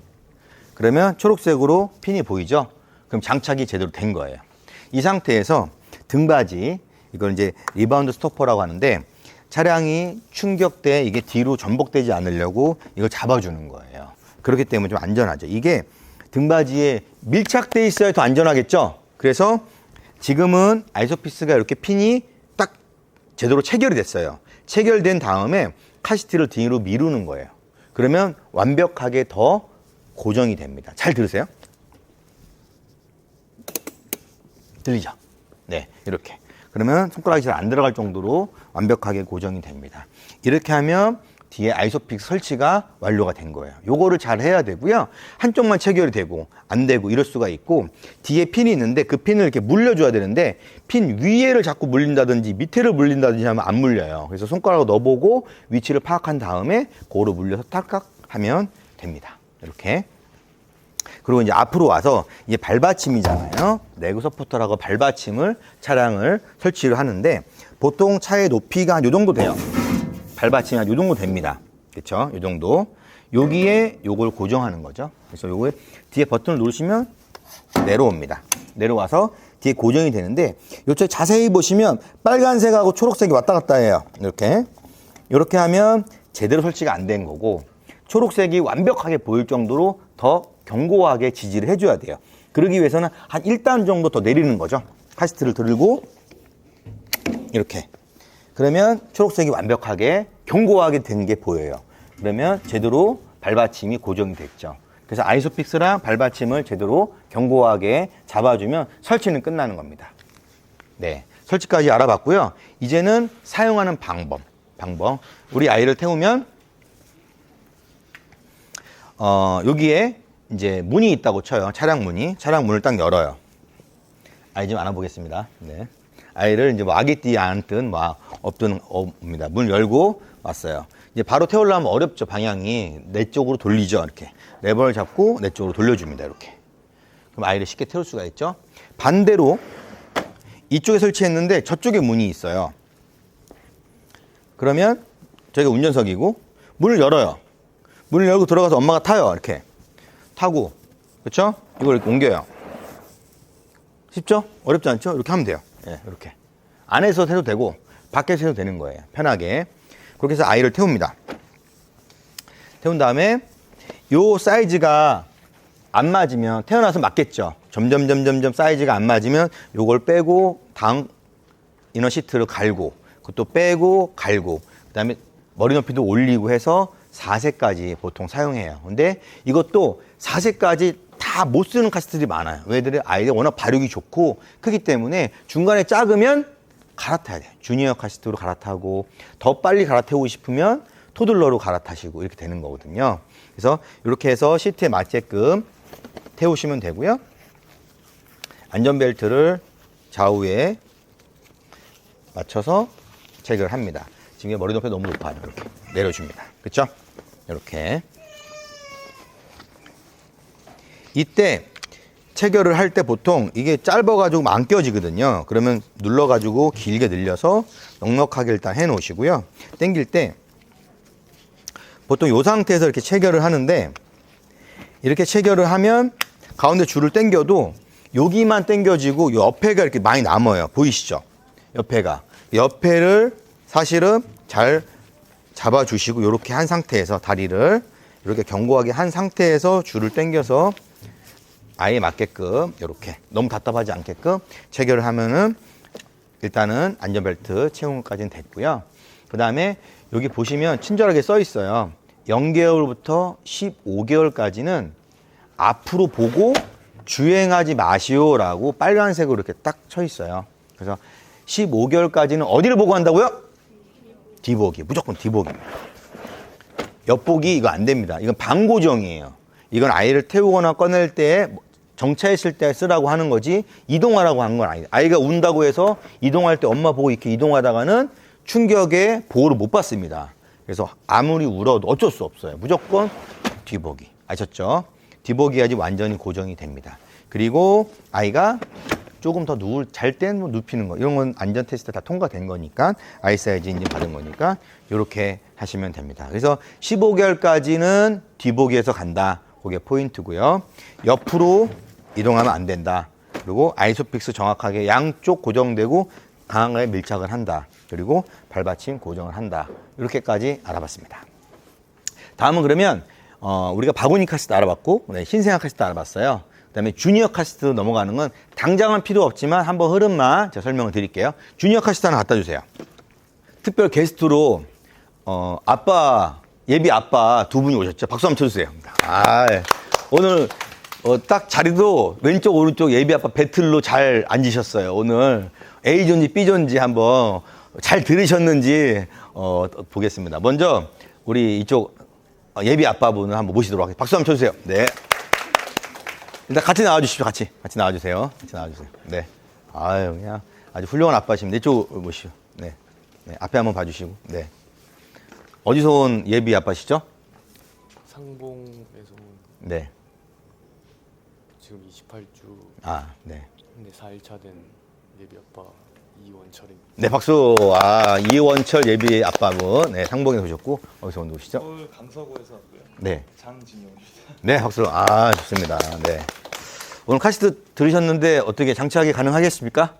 그러면 초록색으로 핀이 보이죠? 그럼 장착이 제대로 된 거예요. 이 상태에서 등받이, 이걸 이제 리바운드 스토퍼라고 하는데 차량이 충격돼 이게 뒤로 전복되지 않으려고 이걸 잡아주는 거예요. 그렇기 때문에 좀 안전하죠. 이게 등받이에 밀착돼 있어야 더 안전하겠죠? 그래서 지금은 아이소픽스가 이렇게 핀이 딱 제대로 체결이 됐어요. 체결된 다음에 카시트를 뒤로 미루는 거예요. 그러면 완벽하게 더 고정이 됩니다. 잘 들으세요? 들리죠? 네, 이렇게. 그러면 손가락이 잘 안 들어갈 정도로 완벽하게 고정이 됩니다. 이렇게 하면 뒤에 아이소픽스 설치가 완료가 된 거예요. 요거를 잘 해야 되고요. 한쪽만 체결이 되고 안 되고 이럴 수가 있고 뒤에 핀이 있는데 그 핀을 이렇게 물려줘야 되는데 핀 위에를 자꾸 물린다든지 밑에를 물린다든지 하면 안 물려요. 그래서 손가락으로 넣어보고 위치를 파악한 다음에 그거로 물려서 탈깍 하면 됩니다. 이렇게. 그리고 이제 앞으로 와서 이게 발받침이잖아요. 레그 서포터라고 발받침을 차량을 설치를 하는데 보통 차의 높이가 한 요 정도 돼요. 발받침이 한 요 정도 됩니다. 그렇죠? 요 정도. 여기에 요걸 고정하는 거죠. 그래서 요거에 뒤에 버튼을 누르시면 내려옵니다. 내려와서 뒤에 고정이 되는데 요쪽 자세히 보시면 빨간색하고 초록색이 왔다 갔다 해요. 이렇게. 이렇게 하면 제대로 설치가 안 된 거고 초록색이 완벽하게 보일 정도로 더 견고하게 지지를 해줘야 돼요. 그러기 위해서는 한 1단 정도 더 내리는 거죠. 카시트를 들고 이렇게. 그러면 초록색이 완벽하게 견고하게 된 게 보여요. 그러면 제대로 발받침이 고정이 됐죠. 그래서 아이소픽스랑 발받침을 제대로 견고하게 잡아주면 설치는 끝나는 겁니다. 네, 설치까지 알아봤고요. 이제는 사용하는 방법. 우리 아이를 태우면 여기에 이제 문이 있다고 쳐요. 차량 문을 딱 열어요. 아이 좀 안아보겠습니다. 네. 아이를 이제 뭐 아기띠 앉든 뭐 없든 옵니다. 문 열고 왔어요. 이제 바로 태우려면 어렵죠. 방향이 내 쪽으로 돌리죠. 이렇게 레버를 잡고 내 쪽으로 돌려줍니다. 이렇게. 그럼 아이를 쉽게 태울 수가 있죠. 반대로 이쪽에 설치했는데 저쪽에 문이 있어요. 그러면 저희가 운전석이고 문을 열어요. 문을 열고 들어가서 엄마가 타요. 이렇게 타고, 그렇죠? 이걸 이렇게 옮겨요. 쉽죠? 어렵지 않죠? 이렇게 하면 돼요. 예, 이렇게 안에서 해도 되고 밖에서 해도 되는 거예요. 편하게. 그렇게 해서 아이를 태웁니다. 태운 다음에 요 사이즈가 안 맞으면 태어나서 맞겠죠. 점점 사이즈가 안 맞으면 요걸 빼고 다음 이너 시트를 갈고 그것도 빼고 갈고 그다음에 머리 높이도 올리고 해서 4세까지 보통 사용해요. 근데 이것도 4세까지 다 못 쓰는 카시트들이 많아요. 왜들 아이들 워낙 발육이 좋고 크기 때문에 중간에 작으면 갈아타야 돼요. 주니어 카시트로 갈아타고 더 빨리 갈아태우고 싶으면 토들러로 갈아타시고 이렇게 되는 거거든요. 그래서 이렇게 해서 시트에 맞게끔 태우시면 되고요. 안전벨트를 좌우에 맞춰서 체결을 합니다. 지금 머리 높이 너무 높아요. 이렇게 내려줍니다. 그렇죠? 이렇게. 이때 체결을 할 때 보통 이게 짧아가지고 안 껴지거든요. 그러면 눌러가지고 길게 늘려서 넉넉하게 일단 해 놓으시고요. 당길 때 보통 이 상태에서 이렇게 체결을 하는데 이렇게 체결을 하면 가운데 줄을 당겨도 여기만 당겨지고 옆에가 이렇게 많이 남아요. 보이시죠? 옆에를 사실은 잘 잡아주시고 이렇게 한 상태에서 다리를 이렇게 견고하게 한 상태에서 줄을 당겨서 아이에 맞게끔 이렇게 너무 답답하지 않게끔 체결을 하면은 일단은 안전벨트 채우기까지는 됐고요. 그 다음에 여기 보시면 친절하게 써 있어요. 0개월부터 15개월까지는 앞으로 보고 주행하지 마시오라고 빨간색으로 이렇게 딱 쳐 있어요. 그래서 15개월까지는 어디를 보고 한다고요? 뒤보기. 무조건 뒤보기입니다. 옆보기 이거 안 됩니다. 이건 방고정이에요. 이건 아이를 태우거나 꺼낼 때 정차했을 때 쓰라고 하는 거지 이동하라고 한 건 아니에요. 아이가 운다고 해서 이동할 때 엄마 보고 이렇게 이동하다가는 충격에 보호를 못 받습니다. 그래서 아무리 울어도 어쩔 수 없어요. 무조건 뒤보기. 아셨죠? 뒤보기 해야지 완전히 고정이 됩니다. 그리고 아이가 조금 더 잘 땐 뭐 눕히는 거 이런 건 안전 테스트 다 통과된 거니까 아이 사이즈 인증 받은 거니까 이렇게 하시면 됩니다. 그래서 15개월까지는 뒤보기에서 간다. 그게 포인트고요. 옆으로 이동하면 안 된다. 그리고 아이소픽스 정확하게 양쪽 고정되고 강하게 밀착을 한다. 그리고 발받침 고정을 한다. 이렇게까지 알아봤습니다. 다음은 그러면 우리가 바구니 카시트 알아봤고 흰생각 카시트 알아봤어요. 그다음에 주니어 카시트 넘어가는 건 당장은 필요 없지만 한번 흐름만 제가 설명을 드릴게요. 주니어 카시트 하나 갖다 주세요. 특별 게스트로 예비 아빠 두 분이 오셨죠. 박수 한번 쳐주세요. 오늘 딱 자리도 왼쪽 오른쪽 예비 아빠 배틀로 잘 앉으셨어요. 오늘 A존지 B존지 한번 잘 들으셨는지 보겠습니다. 먼저 우리 이쪽 예비 아빠분을 한번 모시도록 하겠습니다. 박수 한번 쳐주세요. 네. 일단 같이 나와주십시오. 같이 나와주세요. 네. 그냥 아주 훌륭한 아빠십니다. 이쪽 모시오. 네. 앞에 한번 봐주시고. 네. 어디서 온 예비 아빠시죠? 상봉에서 온 네. 지금 28주 네. 근데 4일차 된 예비 아빠 이원철입니다. 네, 박수. 이원철 예비 아빠분. 네, 상봉에서 오셨고 어디서 오시죠? 서울 강서구에서 왔고요. 네. 장진영입니다. 네, 박수. 좋습니다. 네. 오늘 카시트 들으셨는데 어떻게 장착이 가능하겠습니까?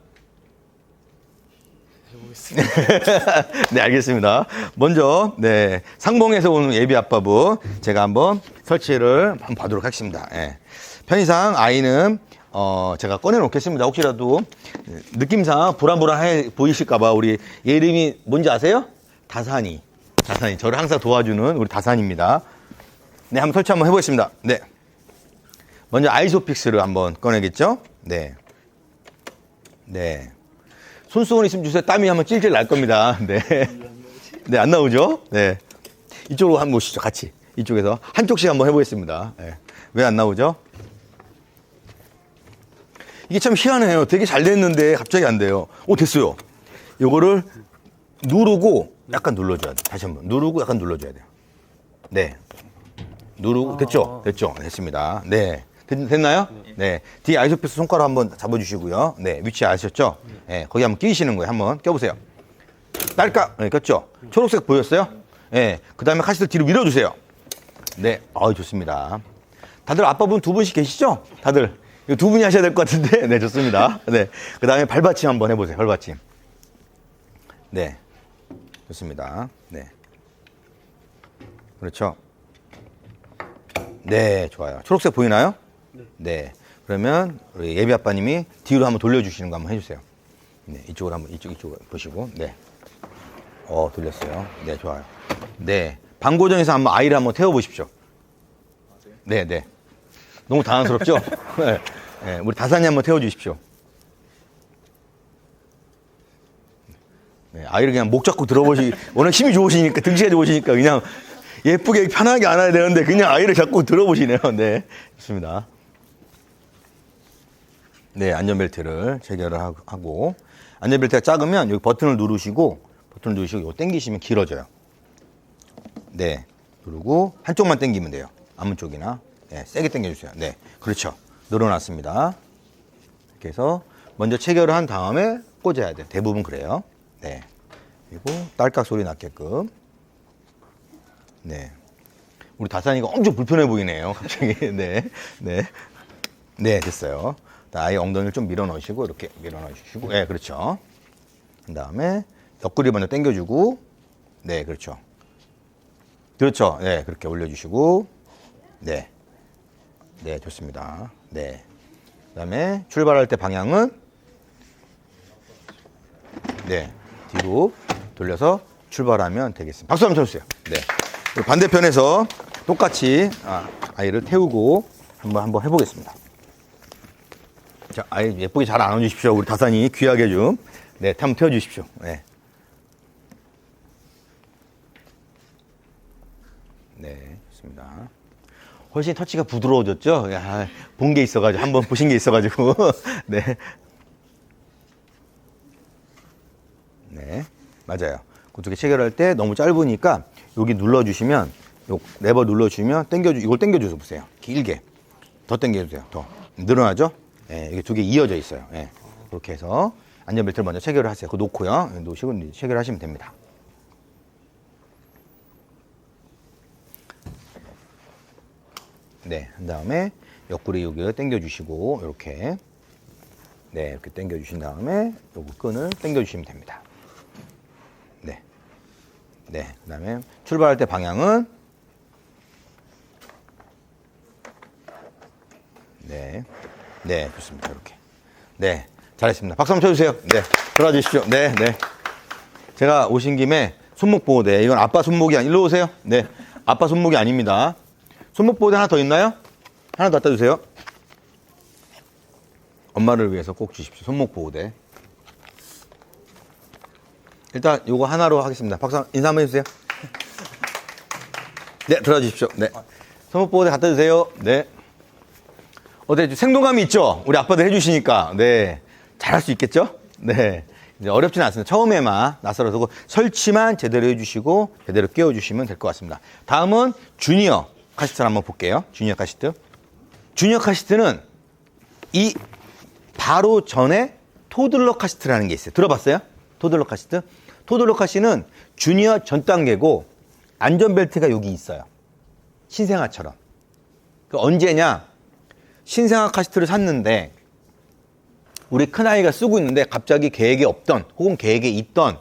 해보겠습니다. 네, 알겠습니다. 먼저, 상봉에서 오는 예비 아빠분, 제가 한번 설치를 한번 봐도록 하겠습니다. 편의상 아이는, 제가 꺼내놓겠습니다. 혹시라도 느낌상 불안불안해 보이실까봐 우리 얘 이름이 뭔지 아세요? 다산이. 다산이. 저를 항상 도와주는 우리 다산입니다. 네, 한번 설치 한번 해보겠습니다. 네. 먼저 아이소픽스를 한번 꺼내겠죠? 네. 네. 손수건 있으면 주세요. 땀이 한번 찔찔 날 겁니다. 네. 네, 안 나오죠? 네. 이쪽으로 한번 보시죠. 같이. 이쪽에서. 한쪽씩 한번 해보겠습니다. 네. 왜 안 나오죠? 이게 참 희한해요. 되게 잘 됐는데 갑자기 안 돼요. 오, 됐어요. 요거를 누르고 약간 눌러줘야 돼. 다시 한번. 누르고 약간 눌러줘야 돼요. 네. 누르고, 됐죠? 됐죠? 됐습니다. 네. 됐나요? 네. 뒤에 아이소픽스 손가락 한번 잡아주시고요. 네. 위치 아셨죠? 네. 거기 한번 끼시는 거예요. 한번 껴보세요. 딸깍. 네, 꼈죠? 초록색 보였어요? 네. 그 다음에 카시트 뒤로 밀어주세요. 네. 좋습니다. 다들 아빠분 두 분씩 계시죠? 다들. 이거 두 분이 하셔야 될 것 같은데. 네, 좋습니다. 네. 그 다음에 발받침 한번 해보세요. 발받침. 네. 좋습니다. 네. 그렇죠. 네, 좋아요. 초록색 보이나요? 네. 그러면 우리 예비 아빠님이 뒤로 한번 돌려주시는 거 한번 해주세요. 네, 이쪽으로 한번 이쪽으로 보시고, 네. 돌렸어요. 네, 좋아요. 네, 방고정에서 한번 아이를 한번 태워보십시오. 네, 네. 너무 당황스럽죠? 네. 네, 우리 다산이 한번 태워주십시오. 네, 아이를 그냥 목 잡고 워낙 힘이 좋으시니까, 등치가 좋으시니까 그냥 예쁘게 편하게 안아야 되는데 그냥 아이를 잡고 들어보시네요. 네, 좋습니다. 네, 안전벨트를 체결을 하고, 안전벨트가 작으면 여기 버튼을 누르시고 이거 당기시면 길어져요. 네, 누르고 한쪽만 당기면 돼요. 아무 쪽이나. 네, 세게 당겨주세요. 네, 그렇죠. 늘어났습니다. 이렇게 해서 먼저 체결을 한 다음에 꽂아야 돼요. 대부분 그래요. 네, 그리고 딸깍 소리 났게끔. 네. 우리 다산이가 엄청 불편해 보이네요. 갑자기. 네. 네. 네, 됐어요. 아이 엉덩이를 좀 밀어 넣으시고, 이렇게 밀어 넣으시고. 네, 그렇죠. 그 다음에 옆구리 먼저 당겨주고. 네, 그렇죠. 그렇죠. 네, 그렇게 올려주시고. 네. 네, 좋습니다. 네. 그 다음에 출발할 때 방향은. 네. 뒤로 돌려서 출발하면 되겠습니다. 박수 한번 쳐주세요. 네. 반대편에서 똑같이 아이를 태우고 한번 해보겠습니다. 자, 아이 예쁘게 잘 안아주십시오. 우리 다산이 귀하게 좀. 네, 한번 태워주십시오. 네. 네, 좋습니다. 훨씬 터치가 부드러워졌죠? 본 게 있어가지고, 한번 보신 게 있어가지고. 네. 네, 맞아요. 그쪽에 체결할 때 너무 짧으니까 여기 눌러주시면, 요 레버 눌러주시면 이걸 당겨줘서 보세요. 길게. 더 당겨주세요. 더. 늘어나죠? 예, 이게 두 개 이어져 있어요. 예. 그렇게 해서 안전벨트를 먼저 체결을 하세요. 그거 놓고요. 놓으시고 체결하시면 됩니다. 네, 한 다음에 옆구리 여기 당겨주시고, 이렇게. 네, 이렇게 당겨주신 다음에 요거 끈을 당겨주시면 됩니다. 네. 네, 그 다음에 출발할 때 방향은. 네. 네, 좋습니다. 이렇게. 네, 잘했습니다. 박수 한번 쳐주세요. 네, 들어와 주십시오. 네, 네. 제가 오신 김에 손목 보호대. 이건 아빠 손목이 일로 오세요. 네, 아빠 손목이 아닙니다. 손목 보호대 하나 더 있나요? 하나 더 갖다 주세요. 엄마를 위해서 꼭 주십시오. 손목 보호대. 일단 요거 하나로 하겠습니다. 박수 인사 한번 해주세요. 네, 들어와 주십시오. 네, 손목 보호대 갖다 주세요. 네. 어때? 생동감이 있죠? 우리 아빠들 해주시니까. 네. 잘할 수 있겠죠? 네. 이제 어렵지는 않습니다. 처음에만 낯설어서 설치만 제대로 해주시고, 제대로 끼워주시면 될 것 같습니다. 다음은 주니어 카시트를 한번 볼게요. 주니어 카시트. 주니어 카시트는 이 바로 전에 토들러 카시트라는 게 있어요. 들어봤어요? 토들러 카시트? 토들러 카시트는 주니어 전 단계고, 안전벨트가 여기 있어요. 신생아처럼. 그 언제냐? 신생아 카시트를 샀는데 우리 큰아이가 쓰고 있는데 갑자기 계획에 없던 혹은 계획에 있던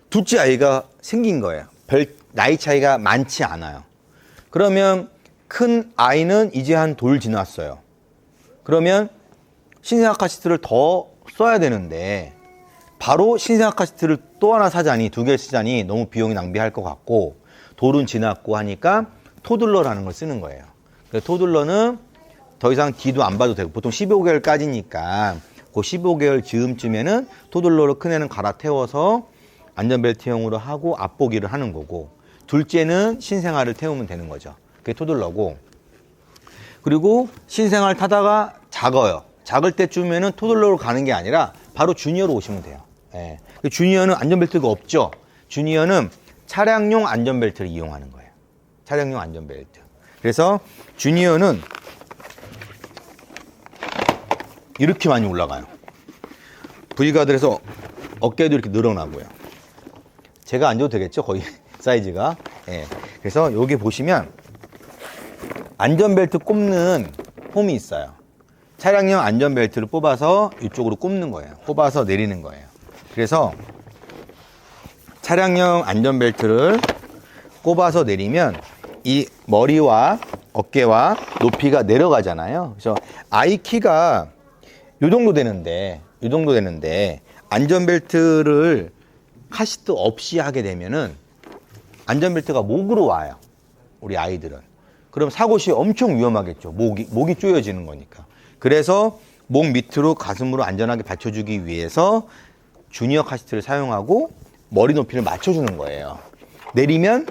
둘째 아이가 생긴 거예요. 별 나이 차이가 많지 않아요. 그러면 큰 아이는 이제 한 돌 지났어요. 그러면 신생아 카시트를 더 써야 되는데 바로 신생아 카시트를 또 하나 사자니, 두 개를 쓰자니 너무 비용이 낭비할 것 같고 돌은 지났고 하니까 토들러라는 걸 쓰는 거예요. 토들러는 더 이상 뒤도 안 봐도 되고 보통 15개월까지니까 그 15개월 즈음쯤에는 토들러로 큰 애는 갈아태워서 안전벨트형으로 하고 앞보기를 하는 거고, 둘째는 신생아를 태우면 되는 거죠. 그게 토들러고, 그리고 신생아를 타다가 작아요. 작을 때쯤에는 토들러로 가는 게 아니라 바로 주니어로 오시면 돼요. 예. 주니어는 안전벨트가 없죠. 주니어는 차량용 안전벨트를 이용하는 거예요. 차량용 안전벨트. 그래서 주니어는 이렇게 많이 올라가요. V가드에서 어깨도 이렇게 늘어나고요. 제가 앉아도 되겠죠? 거의 사이즈가. 예. 그래서 여기 보시면 안전벨트 꼽는 홈이 있어요. 차량용 안전벨트를 뽑아서 이쪽으로 꼽는 거예요. 뽑아서 내리는 거예요. 그래서 차량용 안전벨트를 꼽아서 내리면 이 머리와 어깨와 높이가 내려가잖아요. 그래서 아이 키가 이 정도 되는데 안전벨트를 카시트 없이 하게 되면은 안전벨트가 목으로 와요. 우리 아이들은. 그럼 사고 시 엄청 위험하겠죠. 목이 조여지는 거니까. 그래서 목 밑으로 가슴으로 안전하게 받쳐주기 위해서 주니어 카시트를 사용하고 머리 높이를 맞춰주는 거예요. 내리면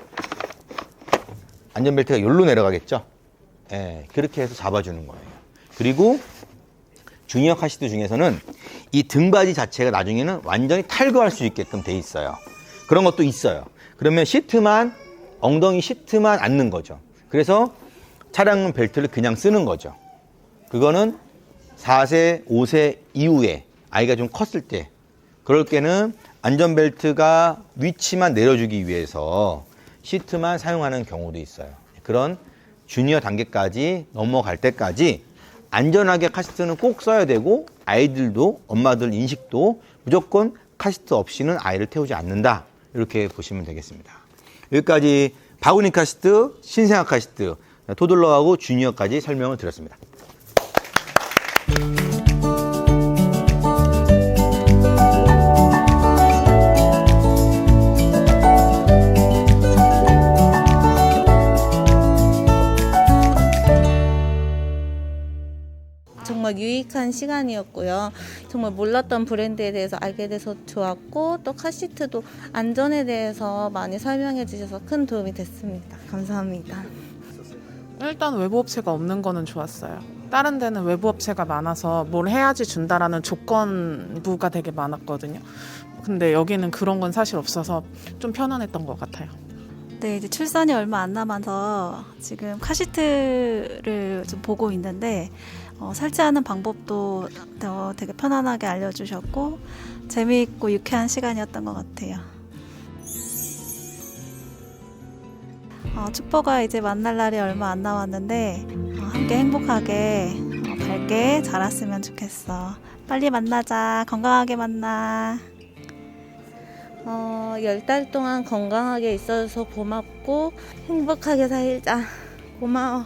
안전벨트가 여기로 내려가겠죠. 예, 그렇게 해서 잡아주는 거예요. 그리고 주니어 카시트 중에서는 이 등받이 자체가 나중에는 완전히 탈거할 수 있게끔 돼 있어요. 그런 것도 있어요. 그러면 엉덩이 시트만 앉는 거죠. 그래서 차량용 벨트를 그냥 쓰는 거죠. 그거는 4세, 5세 이후에 아이가 좀 컸을 때, 그럴 때는 안전벨트가 위치만 내려주기 위해서 시트만 사용하는 경우도 있어요. 그런 주니어 단계까지 넘어갈 때까지 안전하게 카시트는 꼭 써야 되고, 아이들도, 엄마들 인식도 무조건 카시트 없이는 아이를 태우지 않는다. 이렇게 보시면 되겠습니다. 여기까지 바구니 카시트, 신생아 카시트, 토들러하고 주니어까지 설명을 드렸습니다. 정말 유익한 시간이었고요. 정말 몰랐던 브랜드에 대해서 알게 돼서 좋았고, 또 카시트도 안전에 대해서 많이 설명해 주셔서 큰 도움이 됐습니다. 감사합니다. 일단 외부 업체가 없는 거는 좋았어요. 다른 데는 외부 업체가 많아서 뭘 해야지 준다라는 조건부가 되게 많았거든요. 근데 여기는 그런 건 사실 없어서 좀 편안했던 것 같아요. 네, 이제 출산이 얼마 안 남아서 지금 카시트를 좀 보고 있는데, 설치하는 방법도 되게 편안하게 알려주셨고 재미있고 유쾌한 시간이었던 것 같아요. 축보가 이제 만날 날이 얼마 안 남았는데 함께 행복하게 밝게 자랐으면 좋겠어. 빨리 만나자. 건강하게 만나. 10달 동안 건강하게 있어줘서 고맙고 행복하게 살자. 고마워.